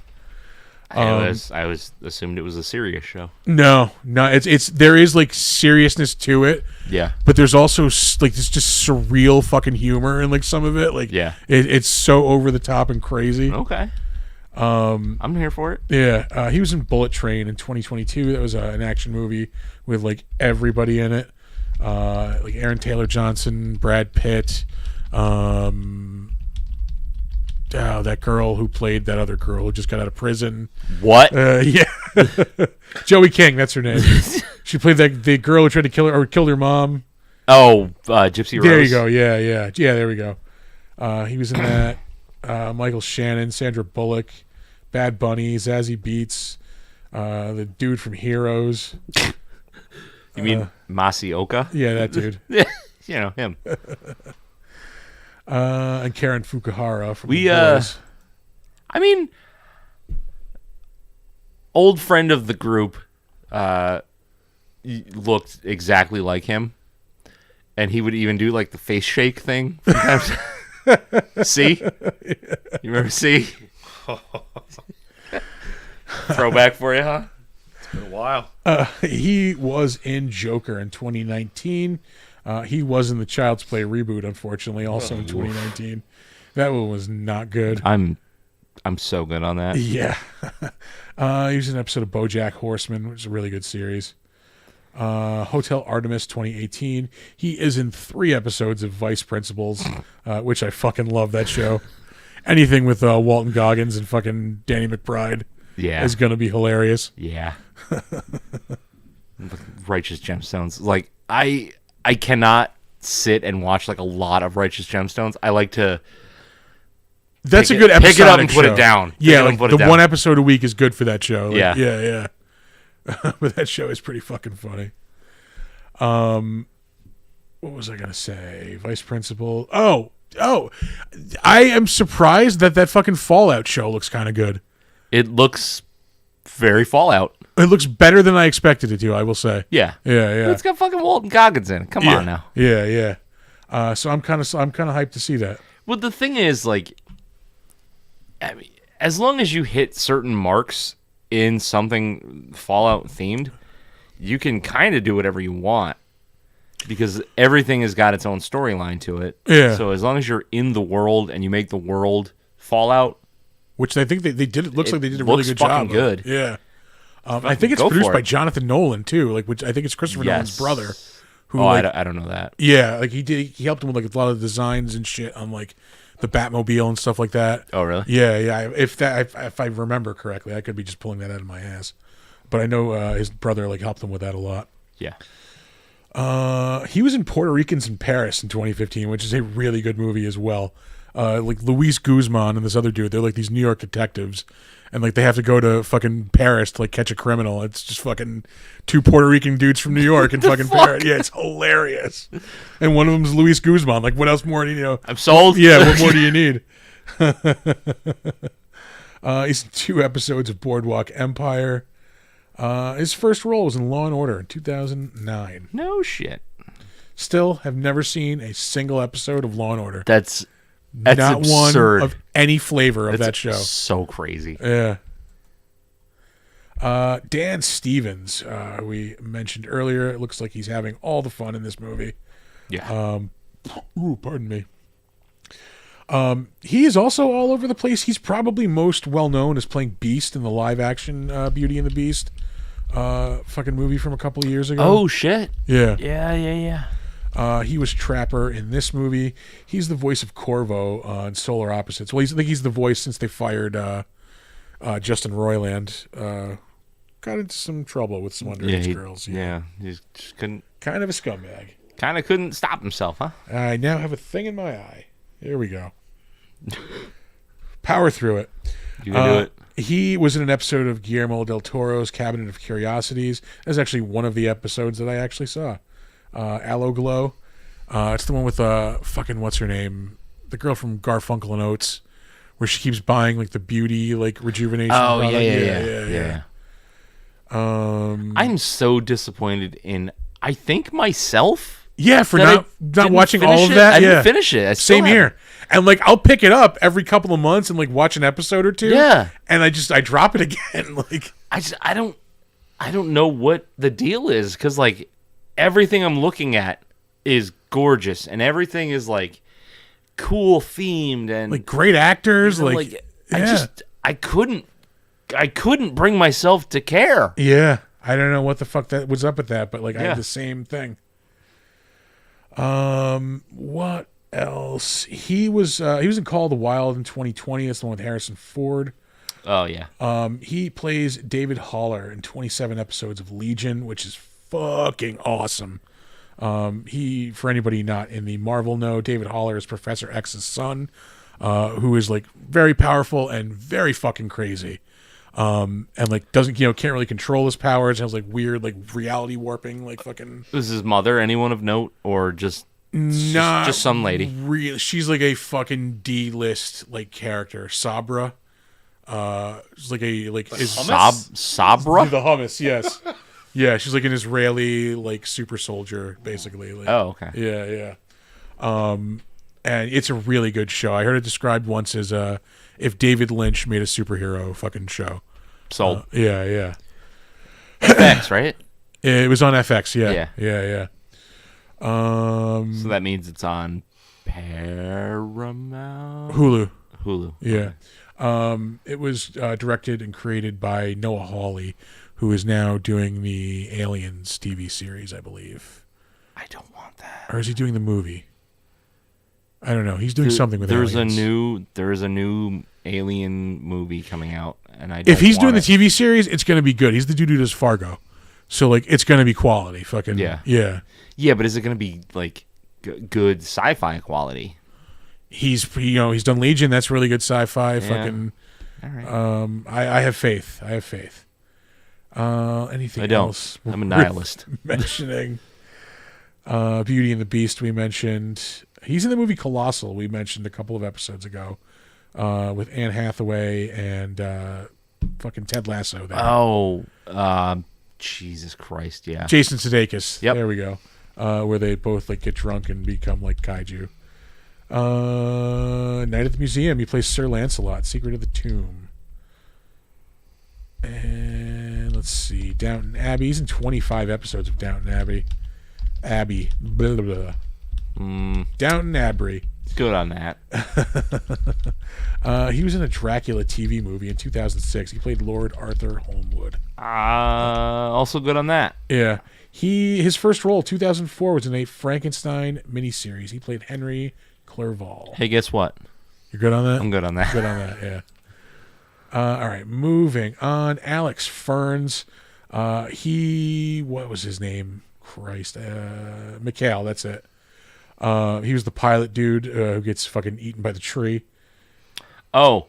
I was assumed it was a serious show. No, it's there is like seriousness to it. Yeah. But there's also like this just surreal fucking humor in like some of it. Like it's so over the top and crazy. Okay. I'm here for it. Yeah. He was in Bullet Train in 2022. That was an action movie with like everybody in it. Like Aaron Taylor Johnson, Brad Pitt, that girl who played that other girl who just got out of prison. What? Yeah. Joey King, that's her name. She played the girl who tried to kill her or killed her mom. Oh, Gypsy Rose. There you go. Yeah, there we go. He was in that. Michael Shannon, Sandra Bullock, Bad Bunny, Zazie Beetz, the dude from Heroes. You mean Masioka? Yeah, that dude. You know, him. And Karen Fukuhara from The Boys. I mean, old friend of the group looked exactly like him. And he would even do like the face shake thing. See? You remember See? Throwback for you, huh? It's been a while. He was in Joker in 2019. He was in the Child's Play reboot, unfortunately, also in 2019. That one was not good. I'm so good on that. Yeah. He was in an episode of BoJack Horseman, which is a really good series. Hotel Artemis 2018. He is in 3 episodes of Vice Principals, which I fucking love that show. Anything with Walton Goggins and fucking Danny McBride is going to be hilarious. Yeah. Righteous Gemstones. Like, I cannot sit and watch like a lot of Righteous Gemstones. I like to... That's a good episode. Pick it up and put it down. Yeah, like the one episode a week is good for that show. Like, yeah. But that show is pretty fucking funny. What was I gonna say? Vice Principal. Oh! I am surprised that fucking Fallout show looks kind of good. It looks very Fallout. It looks better than I expected it to, I will say. Yeah. Yeah. It's got fucking Walton Goggins in it. Come on now. Yeah. So I'm kind of hyped to see that. Well, the thing is, like, I mean, as long as you hit certain marks in something Fallout themed, you can kind of do whatever you want because everything has got its own storyline to it. Yeah. So as long as you're in the world and you make the world Fallout, which I think they did. It looks like they did a really good job. Good. Yeah. I think it's produced by Jonathan Nolan too. Like, which I think it's Christopher Nolan's brother. Who, I don't know that. Yeah, like he helped him with like a lot of the designs and shit on like the Batmobile and stuff like that. Oh, really? Yeah. If I remember correctly, I could be just pulling that out of my ass, but I know his brother like helped him with that a lot. Yeah. He was in Puerto Ricans in Paris in 2015, which is a really good movie as well. Like Luis Guzman and this other dude, they're like these New York detectives, and like they have to go to fucking Paris to like catch a criminal. It's just fucking 2 Puerto Rican dudes from New York and fucking Paris. Yeah, it's hilarious. And one of them's Luis Guzman. Like, what else more do you know? I'm sold. Yeah, what more do you need? He's in 2 episodes of Boardwalk Empire. His first role was in Law and Order in 2009. No shit. Still have never seen a single episode of Law and Order. That's not absurd. one of any flavor of That's that show. So crazy. Yeah. Dan Stevens, we mentioned earlier. It looks like he's having all the fun in this movie. Yeah. Pardon me. He is also all over the place. He's probably most well known as playing Beast in the live action Beauty and the Beast fucking movie from a couple of years ago. Oh shit. Yeah. Yeah. He was Trapper in this movie. He's the voice of Corvo on Solar Opposites. Well, I think he's the voice since they fired Justin Roiland. Got into some trouble with some underage girls. Yeah, he just couldn't. Kind of a scumbag. Kind of couldn't stop himself, huh? I now have a thing in my eye. Here we go. Power through it. You can do it. He was in an episode of Guillermo del Toro's Cabinet of Curiosities. That's actually one of the episodes that I actually saw. Aloe Glow. It's the one with fucking what's her name? The girl from Garfunkel and Oates, where she keeps buying like the beauty like rejuvenation. Oh product. yeah. I'm so disappointed in. I think myself. Yeah, for not watching all of it. that. I didn't finish it. Same here. And like I'll pick it up every couple of months and like watch an episode or two. Yeah. And I drop it again. Like I don't know what the deal is, because like everything I'm looking at is gorgeous and everything is like cool themed and like great actors. You know, like I couldn't bring myself to care. Yeah. I don't know what the fuck that was up with that, but like I had the same thing. What else? He was in Call of the Wild in 2020. That's the one with Harrison Ford. Oh yeah. He plays David Haller in 27 episodes of Legion, which is fucking awesome. He, for anybody not in the Marvel know, David Haller is Professor X's son, who is like very powerful and very fucking crazy. And like doesn't can't really control his powers. Has like weird like reality warping. Like fucking. Is his mother anyone of note or just some lady? Really, she's like a fucking D-list like character. Sabra. She's like Sabra. The hummus, yes. Yeah, she's like an Israeli like super soldier, basically. Like, oh, okay. Yeah. And it's a really good show. I heard it described once as if David Lynch made a superhero fucking show. Sold. Yeah. FX, right? It was on FX. Yeah. So that means it's on Paramount. Hulu. Yeah. It was directed and created by Noah Hawley, who is now doing the Aliens TV series, I believe. I don't want that. Or is he doing the movie? I don't know. He's doing something with Aliens. There's a new Alien movie coming out, and if he's doing the TV series, it's going to be good. He's the dude who does Fargo, so like it's going to be quality. Fucking yeah. But is it going to be like good sci-fi quality? He's done Legion. That's really good sci-fi. Yeah. Fucking. All right. I have faith. Anything else? I'm a nihilist. Mentioning Beauty and the Beast. We mentioned he's in the movie Colossal. We mentioned a couple of episodes ago with Anne Hathaway and fucking Ted Lasso. Jesus Christ! Yeah. Jason Sudeikis. Yep. There we go. Where they both like get drunk and become like kaiju. Night at the Museum. He plays Sir Lancelot, Secret of the Tomb. And let's see, Downton Abbey. He's in 25 episodes of Downton Abbey. Blah, blah, blah. Downton Abbey. Good on that. He was in a Dracula TV movie in 2006. He played Lord Arthur Holmwood. Also good on that. Yeah. His first role, 2004, was in a Frankenstein miniseries. He played Henry Clerval. Hey, guess what? You're good on that? I'm good on that. Good on that, yeah. All right, moving on. Alex Ferns. What was his name? Christ. Mikhail, that's it. He was the pilot dude who gets fucking eaten by the tree. Oh,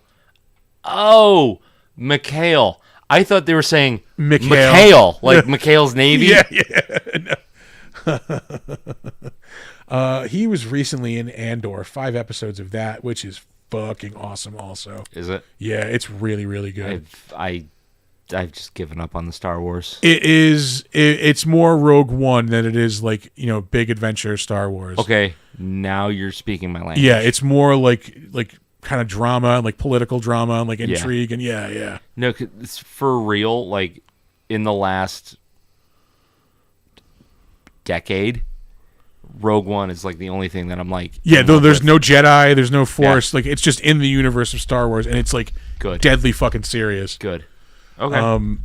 Mikhail. I thought they were saying Mikhail. Like Mikhail's Navy. Yeah. No. He was recently in Andor, 5 episodes of that, which is fucking awesome also. Is it? Yeah, it's really, really good. I've just given up on the Star Wars. It's more Rogue One than it is like, big adventure Star Wars. Okay, now you're speaking my language. Yeah, it's more like kind of drama and like political drama and like intrigue and yeah. No, 'cause it's for real. Like in the last decade, Rogue One is like the only thing that I'm like. Yeah, though there's no Jedi, there's no Force. Yeah. Like it's just in the universe of Star Wars, and it's like deadly fucking serious. Good. Okay.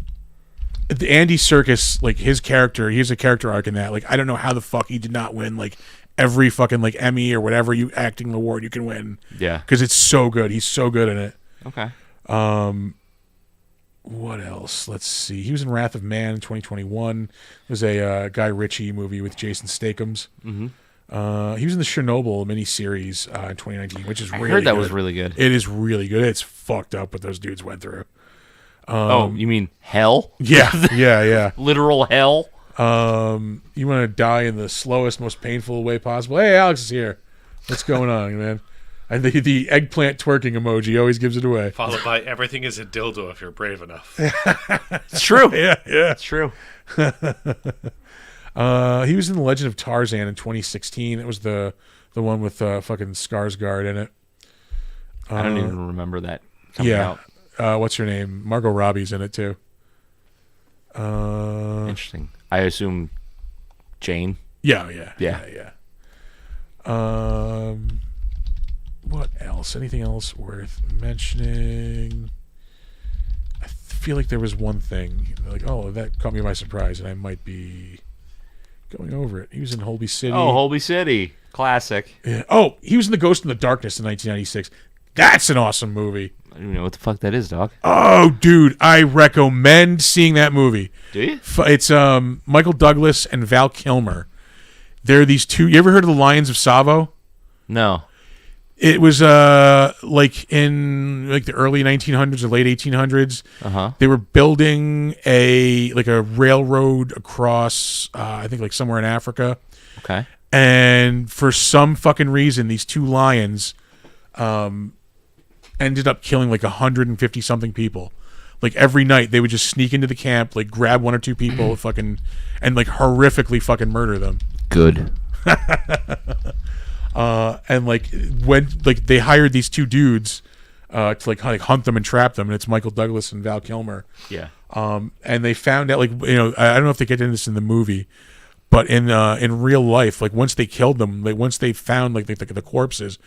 The Andy Serkis, like his character, he has a character arc in that. Like I don't know how the fuck he did not win like every fucking like Emmy or whatever acting award you can win. Yeah. Because it's so good. He's so good in it. Okay. What else? Let's see. He was in Wrath of Man in 2021. It was a Guy Ritchie movie with Jason Statham's. Mm-hmm. He was in the Chernobyl miniseries in 2019, which is really good. I heard that was really good. It is really good. It's fucked up what those dudes went through. You mean hell? Yeah. Literal hell? You want to die in the slowest, most painful way possible. Hey, Alex is here. What's going on, man? And the eggplant twerking emoji always gives it away. Followed by everything is a dildo if you're brave enough. It's true. Yeah. It's true. He was in The Legend of Tarzan in 2016. It was the one with fucking Skarsgård in it. I don't even remember that coming out. What's her name? Margot Robbie's in it too. Interesting. I assume Jane. Yeah. What else? Anything else worth mentioning? I feel like there was one thing. Like, that caught me by surprise, and I might be going over it. He was in Holby City. Oh, Holby City. Classic. Yeah. Oh, he was in The Ghost in the Darkness in 1996. That's an awesome movie. I don't even know what the fuck that is, dog. Oh, dude, I recommend seeing that movie. Do you? It's Michael Douglas and Val Kilmer. They're these two. You ever heard of the Lions of Tsavo? No. It was like in like the early 1900s or late 1800s. Uh-huh. They were building a railroad across I think like somewhere in Africa. Okay. And for some fucking reason, these two lions ended up killing like 150 something people. Like every night they would just sneak into the camp, like grab one or two people, and like horrifically fucking murder them. Good. And like when like they hired these two dudes to like hunt them and trap them, and it's Michael Douglas and Val Kilmer. Yeah. And they found out, like, I don't know if they get into this in the movie, but in real life, like once they killed them, like once they found like the corpses,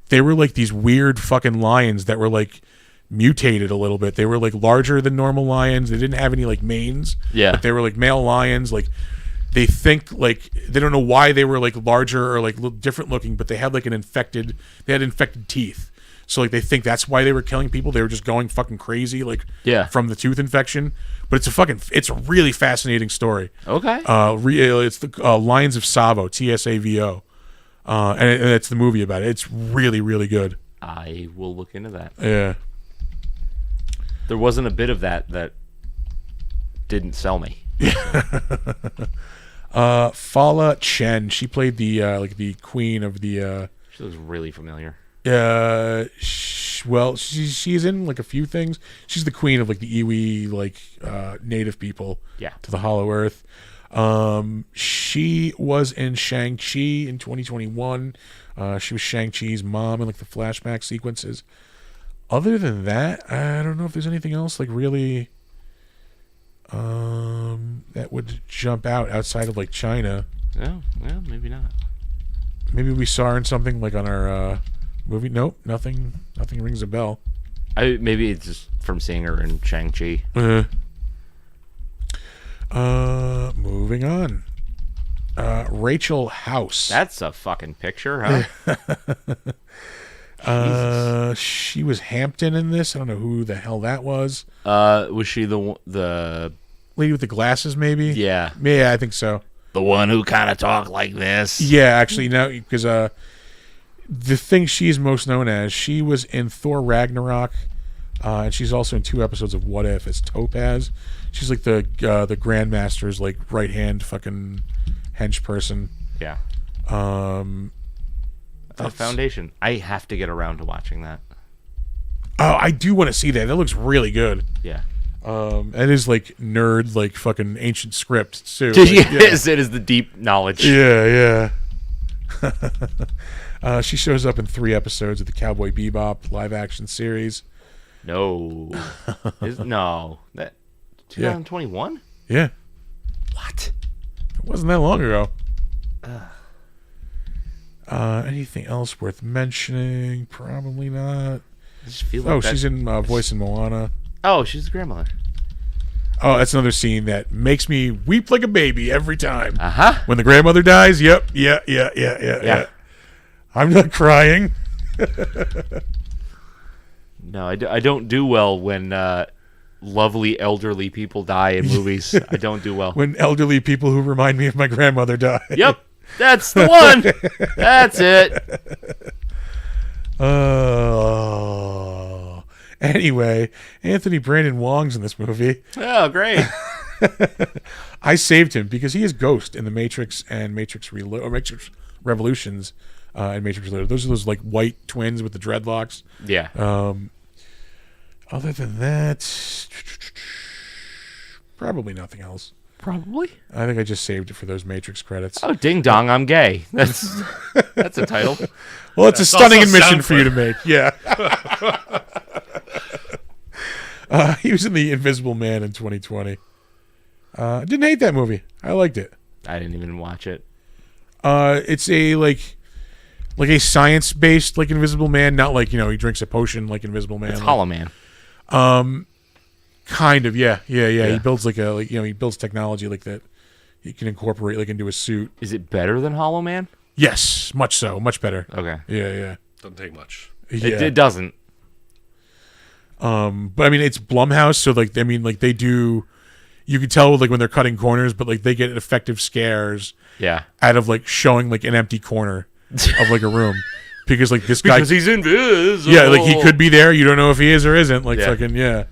they were like these weird fucking lions that were like mutated a little bit. They were like larger than normal lions. They didn't have any like manes. Yeah. But they were like male lions. Like they think like they don't know why they were like larger or like different looking, but they had like infected teeth. So like they think that's why they were killing people. They were just going fucking crazy from the tooth infection. But it's a really fascinating story. Okay. It's the Lions of Tsavo, Tsavo. And it's the movie about it. It's really, really good. I will look into that. Yeah. There wasn't a bit of that didn't sell me. Fala Chen. She played the queen of the. She looks really familiar. She's in like a few things. She's the queen of like the Iwi native people. Yeah. To the Hollow Earth. She was in Shang-Chi in 2021. She was Shang-Chi's mom in like the flashback sequences. Other than that, I don't know if there's anything else like really that would jump out outside of like China. Oh, well, maybe not. Maybe we saw her in something like on our movie. Nope, nothing rings a bell. Maybe it's just from seeing her in Shang-Chi. Moving on. Rachel House. That's a fucking picture, huh? She was Hampton in this. I don't know who the hell that was. Was she the lady with the glasses? Maybe. Yeah. Yeah, I think so. The one who kind of talked like this. Yeah, actually, no, because the thing she's most known as, she was in Thor Ragnarok, and she's also in 2 episodes of What If as Topaz. She's like the Grandmaster's like right hand fucking hench person. Yeah. Foundation. I have to get around to watching that. Oh, I do want to see that. That looks really good. Yeah. It is like nerd, like fucking ancient script too. It is the deep knowledge. Yeah. She shows up in 3 episodes of the Cowboy Bebop live action series. No, that 2021. Yeah. What? It wasn't that long ago. Anything else worth mentioning? Probably not. I just feel like she's in voice in Moana. Oh, she's the grandmother. Oh, that's another scene that makes me weep like a baby every time. When the grandmother dies, yep, yeah. I'm not crying. No, I don't do well when lovely elderly people die in movies. I don't do well. When elderly people who remind me of my grandmother die. Yep, that's the one. That's it. Anyway, Anthony Brandon Wong's in this movie. Oh, great. I saved him because he is Ghost in The Matrix and Matrix Revolutions and Matrix Reloaded. Those are those like white twins with the dreadlocks. Yeah. Other than that, probably nothing else. Probably. I think I just saved it for those Matrix credits. Oh, ding dong, I'm gay. That's a title. Well, it's a stunning admission for you to make. Yeah. He was in The Invisible Man in 2020. Didn't hate that movie. I liked it. I didn't even watch it. It's a like a science-based like Invisible Man, not like he drinks a potion like Invisible Man. It's Hollow Man. Kind of, yeah. He builds he builds technology like that he can incorporate like into a suit. Is it better than Hollow Man? Yes, much so, much better. Okay. Yeah. Doesn't take much. Yeah. It doesn't. But I mean, it's Blumhouse, so they do. You can tell like when they're cutting corners, but like they get effective scares. Yeah. Out of like showing like an empty corner of like a room, because like this guy, because he's invisible. Yeah, like he could be there. You don't know if he is or isn't. Like fucking yeah.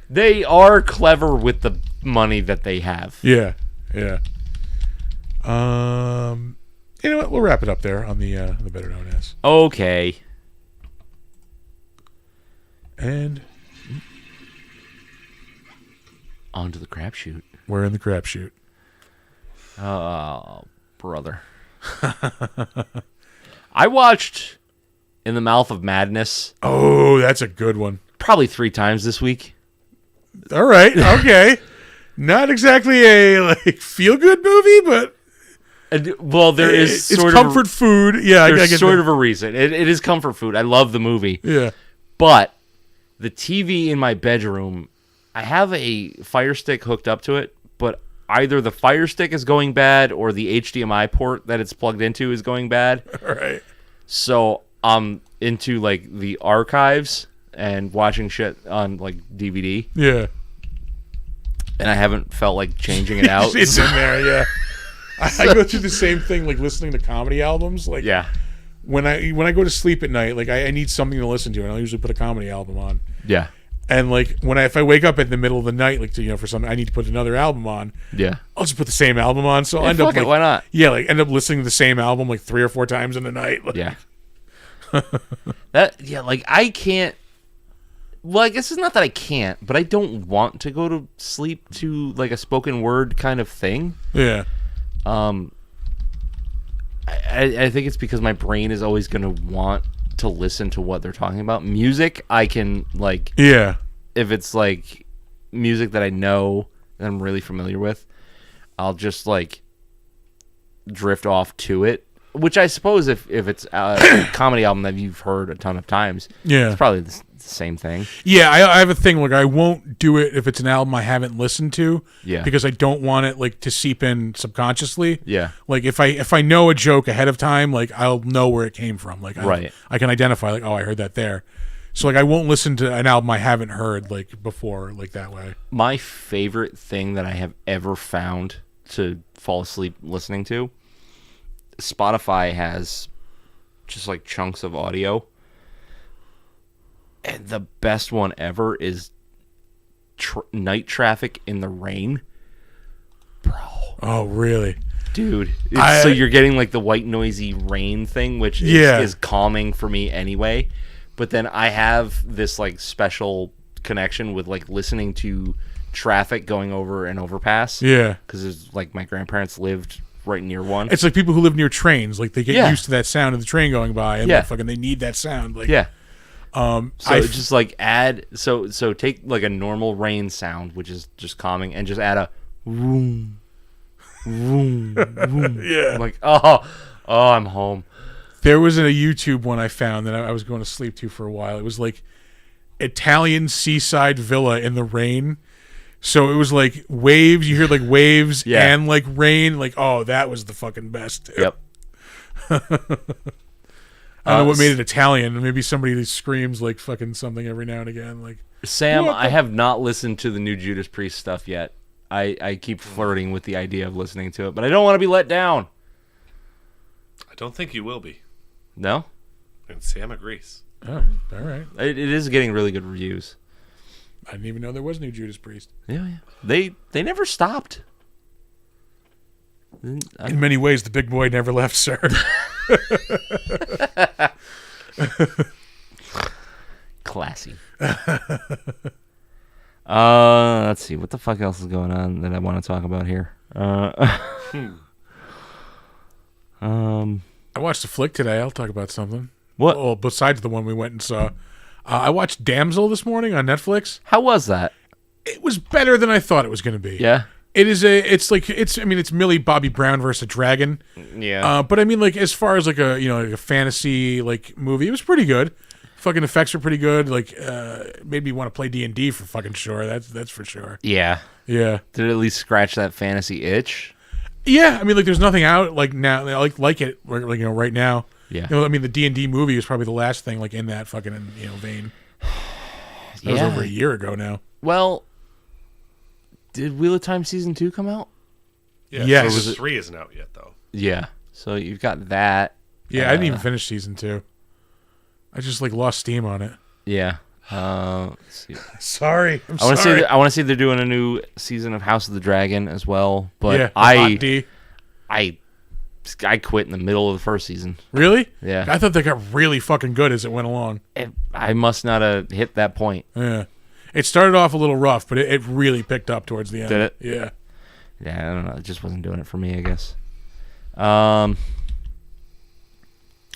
They are clever with the money that they have. Yeah. You know what? We'll wrap it up there on the better known as. Okay. And on to the crapshoot. We're in the crapshoot. Oh, brother. I watched In the Mouth of Madness. Oh, that's a good one. Probably 3 times this week. All right. Okay. Not exactly a like feel good movie, but well, there is it's sort comfort food. Yeah, there's I get sort of a reason. It is comfort food. I love the movie. Yeah, but the TV in my bedroom, I have a Fire Stick hooked up to it, but either the Fire Stick is going bad or the HDMI port that it's plugged into is going bad. All right. So I'm into like the archives and watching shit on like DVD. Yeah. And I haven't felt like changing it out. It's in there, yeah. I go through the same thing, like listening to comedy albums. Like, yeah. When I go to sleep at night, like I need something to listen to, and I'll usually put a comedy album on. Yeah. And like if I wake up in the middle of the night, like for something, I need to put another album on. Yeah. I'll just put the same album on. So I'll end up why not? Yeah, like end up listening to the same album like 3 or 4 times in the night. Like, yeah. Like I can't. Well, I guess it's not that I can't, but I don't want to go to sleep to like a spoken word kind of thing. Yeah. I think it's because my brain is always going to want to listen to what they're talking about. Music, I can like. Yeah. If it's like music that I know that I'm really familiar with, I'll just like drift off to it. Which I suppose if it's a comedy album that you've heard a ton of times, yeah, it's probably the same thing. Yeah, I have a thing like I won't do it if it's an album I haven't listened to. Yeah, because I don't want it like to seep in subconsciously. Yeah, like if I know a joke ahead of time, like I'll know where it came from. Like I can identify like, oh, I heard that there. So like I won't listen to an album I haven't heard like before like that way. My favorite thing that I have ever found to fall asleep listening to, Spotify has just like chunks of audio, and the best one ever is Night Traffic in the Rain, bro. Oh really, dude? So you're getting like the white noisy rain thing, which is calming for me anyway. But then I have this like special connection with like listening to traffic going over an overpass. Yeah. Because like my grandparents lived right near one. It's like people who live near trains. Like they get used to that sound of the train going by, and like, fucking they need that sound. Like So just like add so take like a normal rain sound, which is just calming, and just add a vroom, vroom, vroom. Yeah. I'm like, oh, I'm home. There was a YouTube one I found that I was going to sleep to for a while. It was like Italian seaside villa in the rain. So it was like waves. You hear like waves and like rain. Like, oh, that was the fucking best. Yep. I don't know what made it Italian. Maybe somebody screams like fucking something every now and again. Like Sam, I have not listened to the new Judas Priest stuff yet. I keep flirting with the idea of listening to it, but I don't want to be let down. I don't think you will be. No? And Sam agrees. Oh, all right. It is getting really good reviews. I didn't even know there was new Judas Priest. Yeah. They never stopped. In many ways, the big boy never left, sir. Classy. Let's see. What the fuck else is going on that I want to talk about here? I watched a flick today. I'll talk about something. What? Well, besides the one we went and saw. I watched Damsel this morning on Netflix. How was that? It was better than I thought it was going to be. Yeah. It's Millie Bobby Brown versus a dragon. Yeah. But I mean, like, as far as like a fantasy like movie, it was pretty good. Fucking effects are pretty good. Like, made me want to play D&D for fucking sure. That's for sure. Yeah. Yeah. Did it at least scratch that fantasy itch? Yeah. I mean, like, there's nothing out like now like it like right now. Yeah. I mean, the D&D movie was probably the last thing like in that fucking vein. That was over a year ago now. Well, did Wheel of Time season 2 come out? Yeah. Yes. Season 3 isn't out yet, though. Yeah. So you've got that. Yeah, I didn't even finish season 2. I just like lost steam on it. Yeah. Let's see. Sorry. I want to say they're doing a new season of House of the Dragon as well, but yeah, I quit in the middle of the first season. Really? Yeah. I thought they got really fucking good as it went along. I must not have hit that point. Yeah. It started off a little rough, but it really picked up towards the end. Did it? Yeah. Yeah, I don't know. It just wasn't doing it for me, I guess.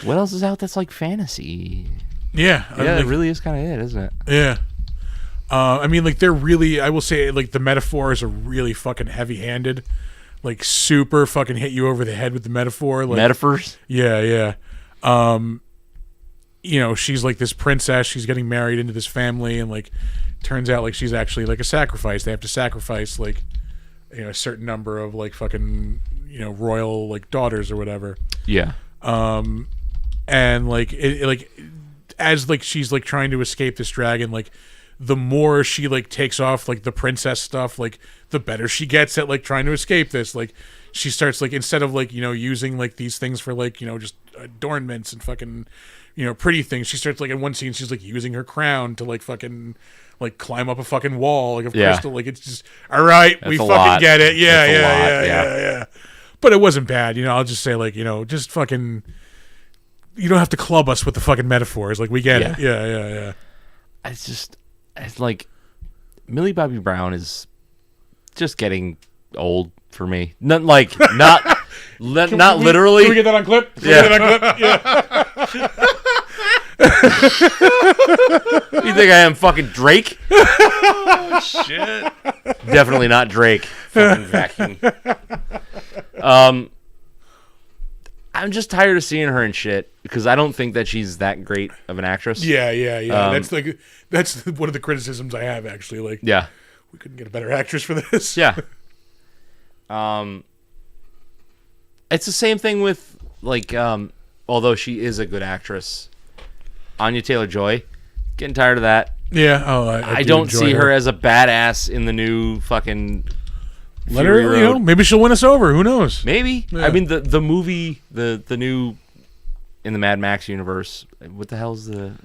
What else is out that's like fantasy? Yeah. Yeah, it really is kind of it, isn't it? Yeah. I mean, like, they're really, I will say, like, the metaphors are really fucking heavy-handed. Like, super fucking hit you over the head with the metaphor. Like, Metaphors? Yeah. She's like this princess. She's getting married into this family, and like, turns out like she's actually like a sacrifice. They have to sacrifice like, a certain number of like fucking royal like daughters or whatever. Yeah. And like as like she's like trying to escape this dragon, like the more she like takes off like the princess stuff, like the better she gets at like trying to escape this. Like she starts like, instead of like using like these things for like just adornments and fucking pretty things, she starts like in one scene she's like using her crown to like fucking like climb up a fucking wall like of crystal. Like it's just all right. That's we fucking lot. get it. Yeah. Yeah. But it wasn't bad. I'll just say like just fucking. You don't have to club us with the fucking metaphors. Like we get it. Yeah. It's like Millie Bobby Brown is just getting old for me. Not literally. Can we get that on clip? Yeah. You think I am fucking Drake? Oh, shit. Definitely not Drake. Fucking vacuum. I'm just tired of seeing her and shit because I don't think that she's that great of an actress. Yeah. That's one of the criticisms I have actually. Like, we couldn't get a better actress for this. Yeah. It's the same thing with like, although she is a good actress, Anya Taylor-Joy. Getting tired of that. Yeah. Oh, I don't see her as a badass in the new fucking. Let her, maybe she'll win us over. Who knows? Maybe. Yeah. I mean, the movie, the new, in the Mad Max universe. What the hell's a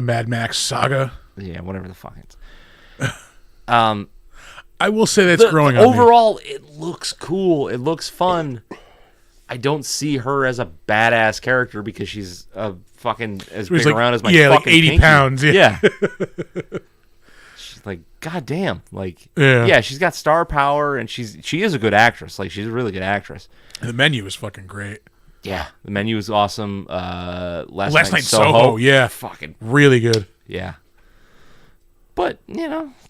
Mad Max saga? Yeah, whatever the fuck it's. I will say that's growing on overall, it looks cool. It looks fun. I don't see her as a badass character because she's a fucking as big around as my fucking like 80 pinky. pounds. Yeah. Like, goddamn. Like, Yeah. she's got star power, and she is a good actress. Like, she's a really good actress. The Menu is fucking great. Yeah, The Menu is awesome. Last Night in Soho, yeah, fucking really good. yeah. But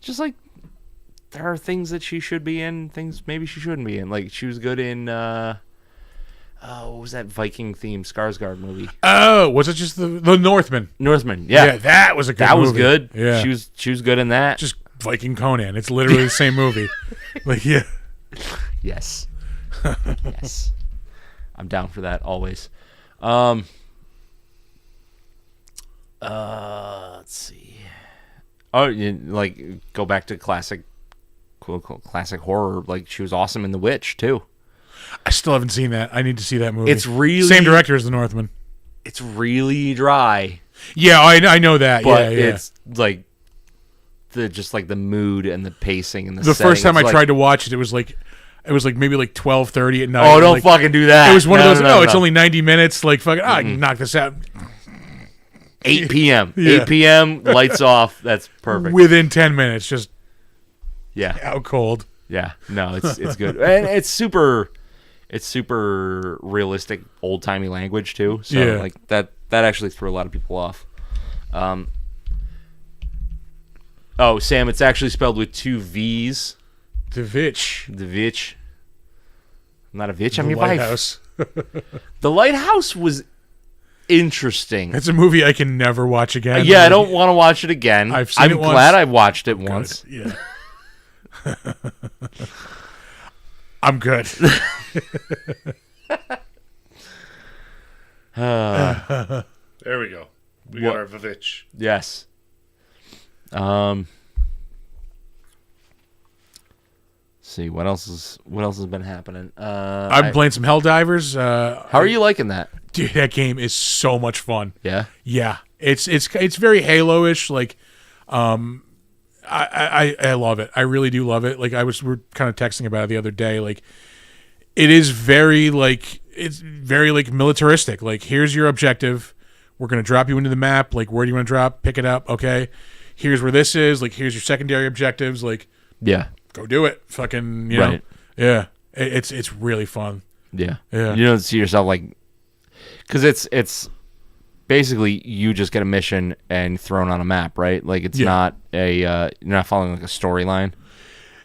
just like there are things that she should be in, things maybe she shouldn't be in. Like she was good in what was that Viking themed Skarsgård movie? Oh, was it just the Northman? Northman, yeah, that was a good. That movie. was good. Yeah, she was good in that. Just Viking Conan. It's literally the same movie. Like, yeah. Yes. Yes. I'm down for that always. Let's see. Oh, like go back to classic horror. Like she was awesome in The Witch too. I still haven't seen that. I need to see that movie. It's really same director as The Northman. It's really dry. Yeah, I know that. But yeah. It's like the mood and the pacing and the first time I tried to watch it, it was like maybe like 12:30 at night. Oh, don't fucking do that. It was one of those. No, it's only 90 minutes. Like fucking, I can knock this out. 8 p.m. Yeah. 8 p.m. Lights off. That's perfect. Within 10 minutes, just yeah, out cold. Yeah, no, it's good, and it's super realistic, old timey language too. So like that actually threw a lot of people off. Oh, Sam, it's actually spelled with 2 V's. The Vitch. Not a Vitch. The I'm your Lighthouse. The Lighthouse was interesting. It's a movie I can never watch again. Yeah, I don't want to watch it again. I've seen it once. I'm glad I watched it once. Yeah. I'm good. There we go. We got our Vivitch. Yes. See what else has been happening. I'm playing some Helldivers. How are you liking that? Dude, that game is so much fun. Yeah. Yeah. It's very Halo-ish. Like, I love it. I really do love it. Like we're kind of texting about it the other day. Like, it is very militaristic. Like, here's your objective. We're gonna drop you into the map. Like, where do you want to drop? Pick it up. Okay. Here's where this is. Like, here's your secondary objectives. Like, yeah, go do it. Fucking, you know. Yeah. It's really fun. Yeah. Yeah. You don't see yourself like, because it's basically you just get a mission and thrown on a map, right? Like it's not you're not following like a storyline.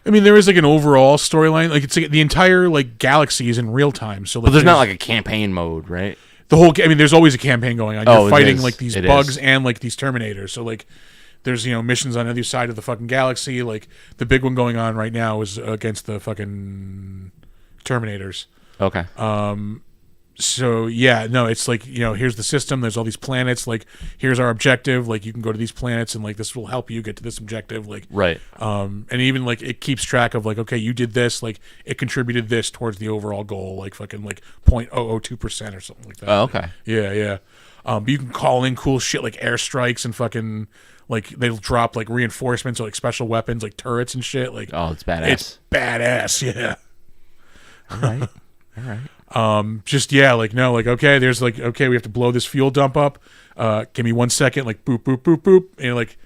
I mean, there is like an overall storyline. Like it's like the entire like galaxy is in real time. So, like, but there's not like a campaign mode, right? The whole. I mean, there's always a campaign going on. You're fighting like these bugs and like these Terminators. So like, there's missions on either side of the fucking galaxy. Like the big one going on right now is against the fucking Terminators. Okay. So yeah, no, it's like, here's the system. There's all these planets. Like, here's our objective. Like, you can go to these planets, and like this will help you get to this objective. Like, right. And even like it keeps track of like, okay, you did this. Like, it contributed this towards the overall goal. Like fucking like 0.002% or something like that. Oh, okay. Yeah. But you can call in cool shit like airstrikes and fucking like they'll drop like reinforcements or like special weapons like turrets and shit. Like, oh, it's badass. It's badass. Yeah. All right. Okay, there's like, okay, we have to blow this fuel dump up. Give me 1 second, like boop, boop, boop, boop, and like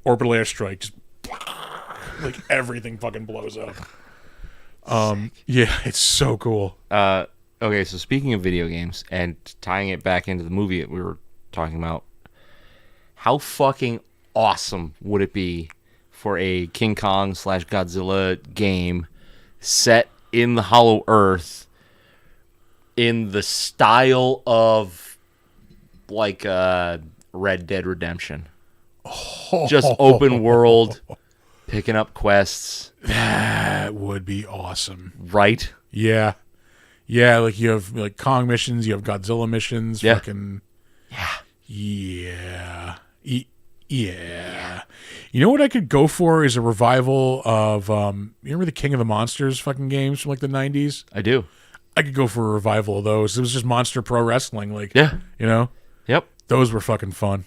orbital airstrike, just like everything fucking blows up. Yeah, it's so cool. Okay, so speaking of video games and tying it back into the movie that we were talking about, how fucking awesome would it be for a King Kong / Godzilla game set in the Hollow Earth in the style of like Red Dead Redemption? Just open world, picking up quests. That would be awesome. Right? Yeah. Yeah, like you have like Kong missions, you have Godzilla missions. Yeah. Fucking, yeah. Yeah. You know what I could go for is a revival of, you remember the King of the Monsters fucking games from like the 90s? I do. I could go for a revival of those. It was just Monster Pro Wrestling. Like, yeah. Yep. Those were fucking fun.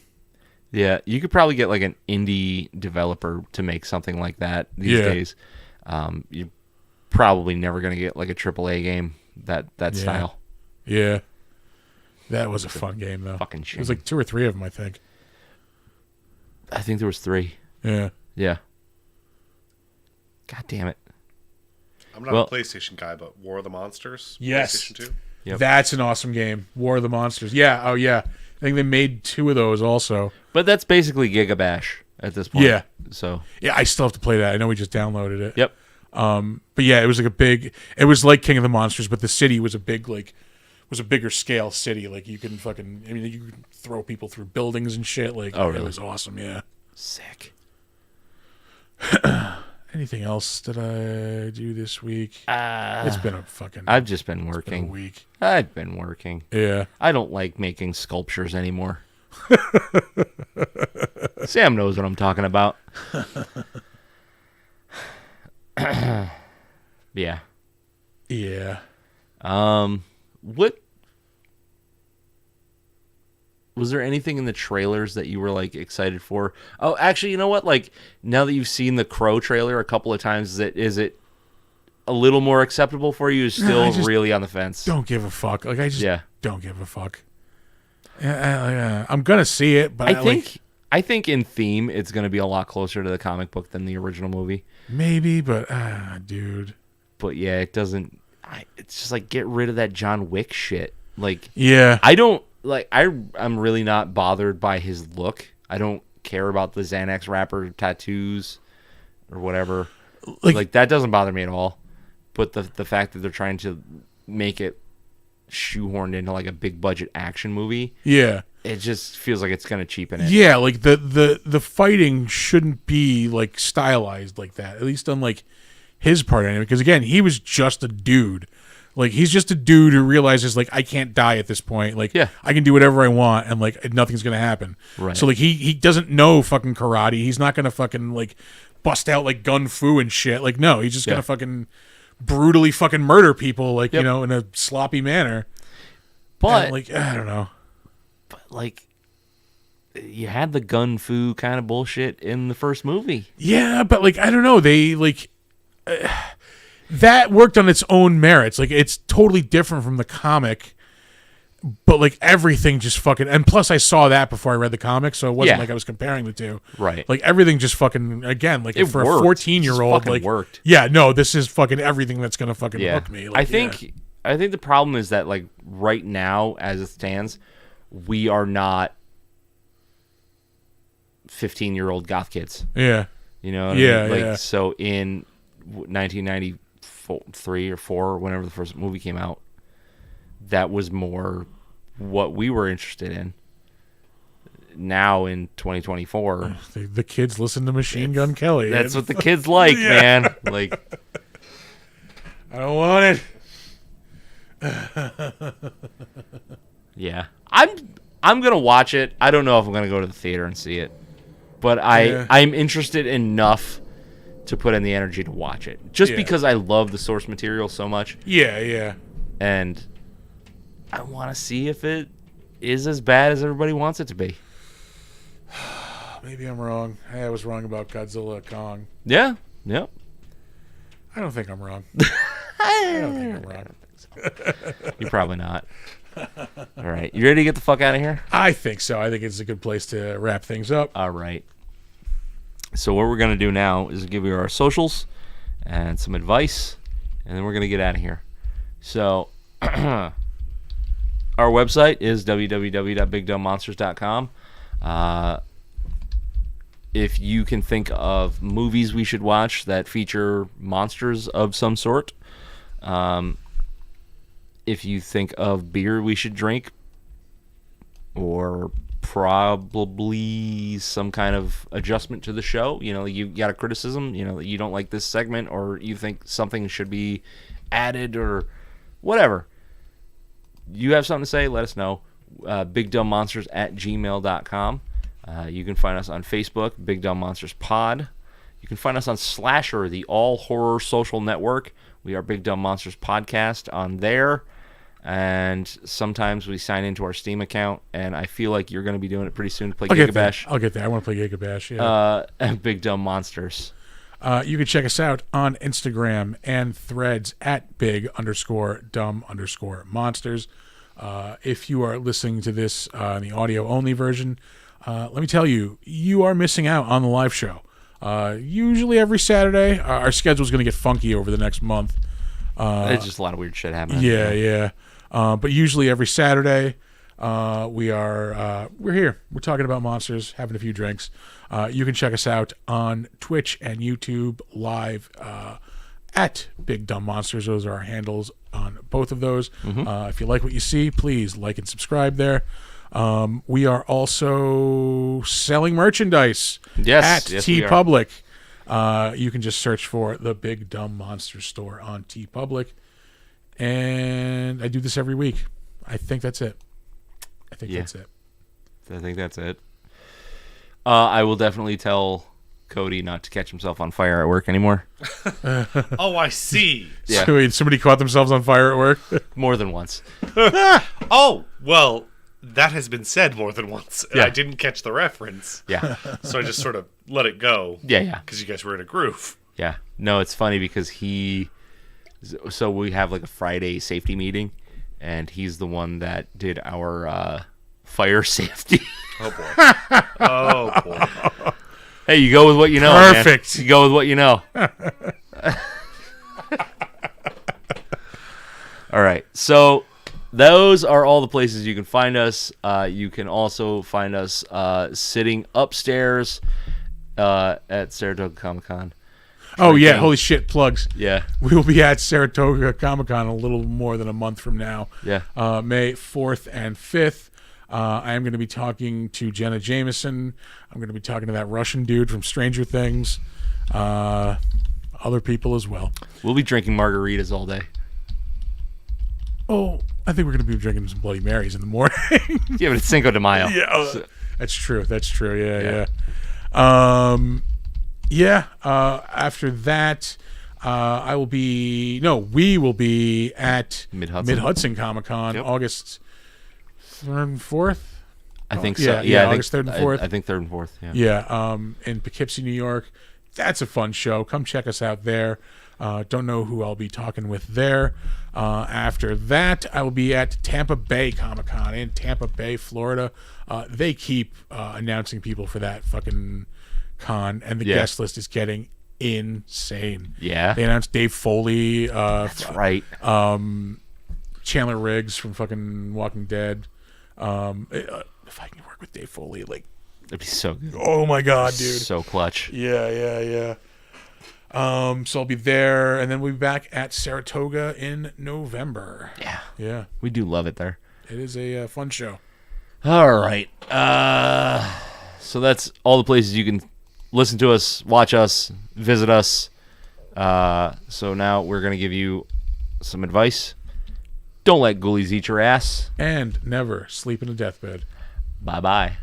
Yeah. You could probably get like an indie developer to make something like that these days. You're probably never going to get like a AAA game that style. Yeah. That was a fun game, though. Fucking shame. It was like 2 or 3 of them, I think. I think there was 3. Yeah. Yeah. God damn it. I'm not a PlayStation guy, but War of the Monsters? Yes. PlayStation 2? Yep. That's an awesome game. War of the Monsters. Yeah. Oh, yeah. I think they made 2 of those also. But that's basically Gigabash at this point. Yeah. So. Yeah, I still have to play that. I know we just downloaded it. Yep. But yeah, it was like it was like King of the Monsters, but the city was a bigger scale city. Like you could throw people through buildings and shit. Like, oh, really? It was awesome. Yeah. Sick. Anything else that I do this week? It's been a fucking. I've just been working. Week. I've been working. Yeah. I don't like making sculptures anymore. Sam knows what I'm talking about. Yeah. Yeah. What was there anything in the trailers that you were like excited for? Oh, actually, you know what? Like now that you've seen the Crow trailer a couple of times, is it a little more acceptable for you? Is still really on the fence? Don't give a fuck. Like I just don't give a fuck. I'm gonna see it, but I think in theme it's gonna be a lot closer to the comic book than the original movie. Maybe, but dude. But yeah, it doesn't. It's just like get rid of that John Wick shit. Like I don't like. I'm really not bothered by his look. I don't care about the Xanax wrapper tattoos or whatever. Like that doesn't bother me at all. But the fact that they're trying to make it shoehorned into like a big budget action movie, it just feels like it's gonna cheapen it. Yeah, like the fighting shouldn't be like stylized like that. At least on like his part anyway. Because again, he was just a dude. Like he's just a dude who realizes like I can't die at this point. Like I can do whatever I want and like nothing's gonna happen. Right. So like he doesn't know fucking karate. He's not gonna fucking like bust out like gun fu and shit. Like no, he's just gonna fucking brutally fucking murder people like in a sloppy manner. But and, like I don't know. But like you had the gun fu kind of bullshit in the first movie. Yeah, but like I don't know. They like that worked on its own merits. Like it's totally different from the comic. But like everything just fucking, and plus I saw that before I read the comic, so it wasn't like I was comparing the two. Right. Like everything just fucking again, like for worked. a 14-year-old, like worked. Yeah, no, this is fucking everything that's gonna fucking hook me. Like, I think the problem is that like right now, as it stands, we are not 15-year-old goth kids. Yeah. You know what I mean? Like so in 1993 or 4, whenever the first movie came out, that was more what we were interested in. Now in 2024, the kids listen to Machine Gun Kelly. That's what the kids like, man. Like, I don't want it. Yeah, I'm gonna watch it. I don't know if I'm gonna go to the theater and see it, but I'm interested enough to put in the energy to watch it, just because I love the source material so much. Yeah. And I want to see if it is as bad as everybody wants it to be. Maybe I'm wrong. I was wrong about Godzilla Kong. Yeah. Yep. I don't think I'm wrong. I don't think I'm wrong. You're probably not. All right. You ready to get the fuck out of here? I think so. I think it's a good place to wrap things up. All right. So what we're going to do now is give you our socials and some advice, and then we're going to get out of here. So our website is www.bigdumbmonsters.com. If you can think of movies we should watch that feature monsters of some sort, if you think of beer we should drink, or probably some kind of adjustment to the show, you know, you got a criticism, you know, you don't like this segment, or you think something should be added, or whatever, you have something to say, let us know. BigDumbMonsters@gmail.com. You can find us on Facebook, Big Dumb Monsters Pod. You can find us on Slasher, the all horror social network. We are Big Dumb Monsters Podcast on there. And sometimes we sign into our Steam account, and I feel like you're going to be doing it pretty soon to play Gigabash. I'll get there. I want to play Gigabash, yeah. Big Dumb Monsters. You can check us out on Instagram and Threads at big_dumb_monsters. If you are listening to this in the audio-only version, let me tell you, you are missing out on the live show. Usually every Saturday. Our schedule's going to get funky over the next month. There's just a lot of weird shit happening. Yeah. But usually every Saturday, we're here. We're talking about monsters, having a few drinks. You can check us out on Twitch and YouTube live at Big Dumb Monsters. Those are our handles on both of those. If you like what you see, please like and subscribe there. We are also selling merchandise at TeePublic. You can just search for the Big Dumb Monster Store on TeePublic. And I do this every week. I think that's it. I think that's it. I will definitely tell Cody not to catch himself on fire at work anymore. Oh, I see. Yeah. So somebody caught themselves on fire at work? More than once. Oh, well, that has been said more than once. And I didn't catch the reference. Yeah. So I just sort of let it go. Yeah. Because you guys were in a groove. Yeah. No, it's funny because so we have like a Friday safety meeting, and he's the one that did our fire safety. Oh, boy. Hey, you go with what you know. Perfect. Man. You go with what you know. All right. So those are all the places you can find us. You can also find us sitting upstairs at Saratoga Comic-Con. Oh, yeah. Holy shit. Plugs. Yeah. We will be at Saratoga Comic-Con a little more than a month from now. Yeah. May 4th and 5th. I am going to be talking to Jenna Jameson. I'm going to be talking to that Russian dude from Stranger Things. Other people as well. We'll be drinking margaritas all day. Oh, I think we're going to be drinking some Bloody Marys in the morning. Yeah, but it's Cinco de Mayo. Yeah, so. That's true. Yeah. After that, we will be at Mid-Hudson Comic-Con, August 3rd and 4th. I think so. Yeah, August 3rd and 4th. I think 3rd and 4th. Yeah. In Poughkeepsie, New York. That's a fun show. Come check us out there. Don't know who I'll be talking with there. After that, I will be at Tampa Bay Comic-Con in Tampa Bay, Florida. They keep announcing people for that fucking con, and the guest list is getting insane. Yeah. They announced Dave Foley. That's right. Chandler Riggs from fucking Walking Dead. If I can work with Dave Foley, it'd be so good. Oh my god, dude. So clutch. Yeah. So I'll be there, and then we'll be back at Saratoga in November. Yeah. We do love it there. It is a fun show. All right. So that's all the places you can listen to us, watch us, visit us. So now we're going to give you some advice. Don't let ghoulies eat your ass. And never sleep in a deathbed. Bye-bye.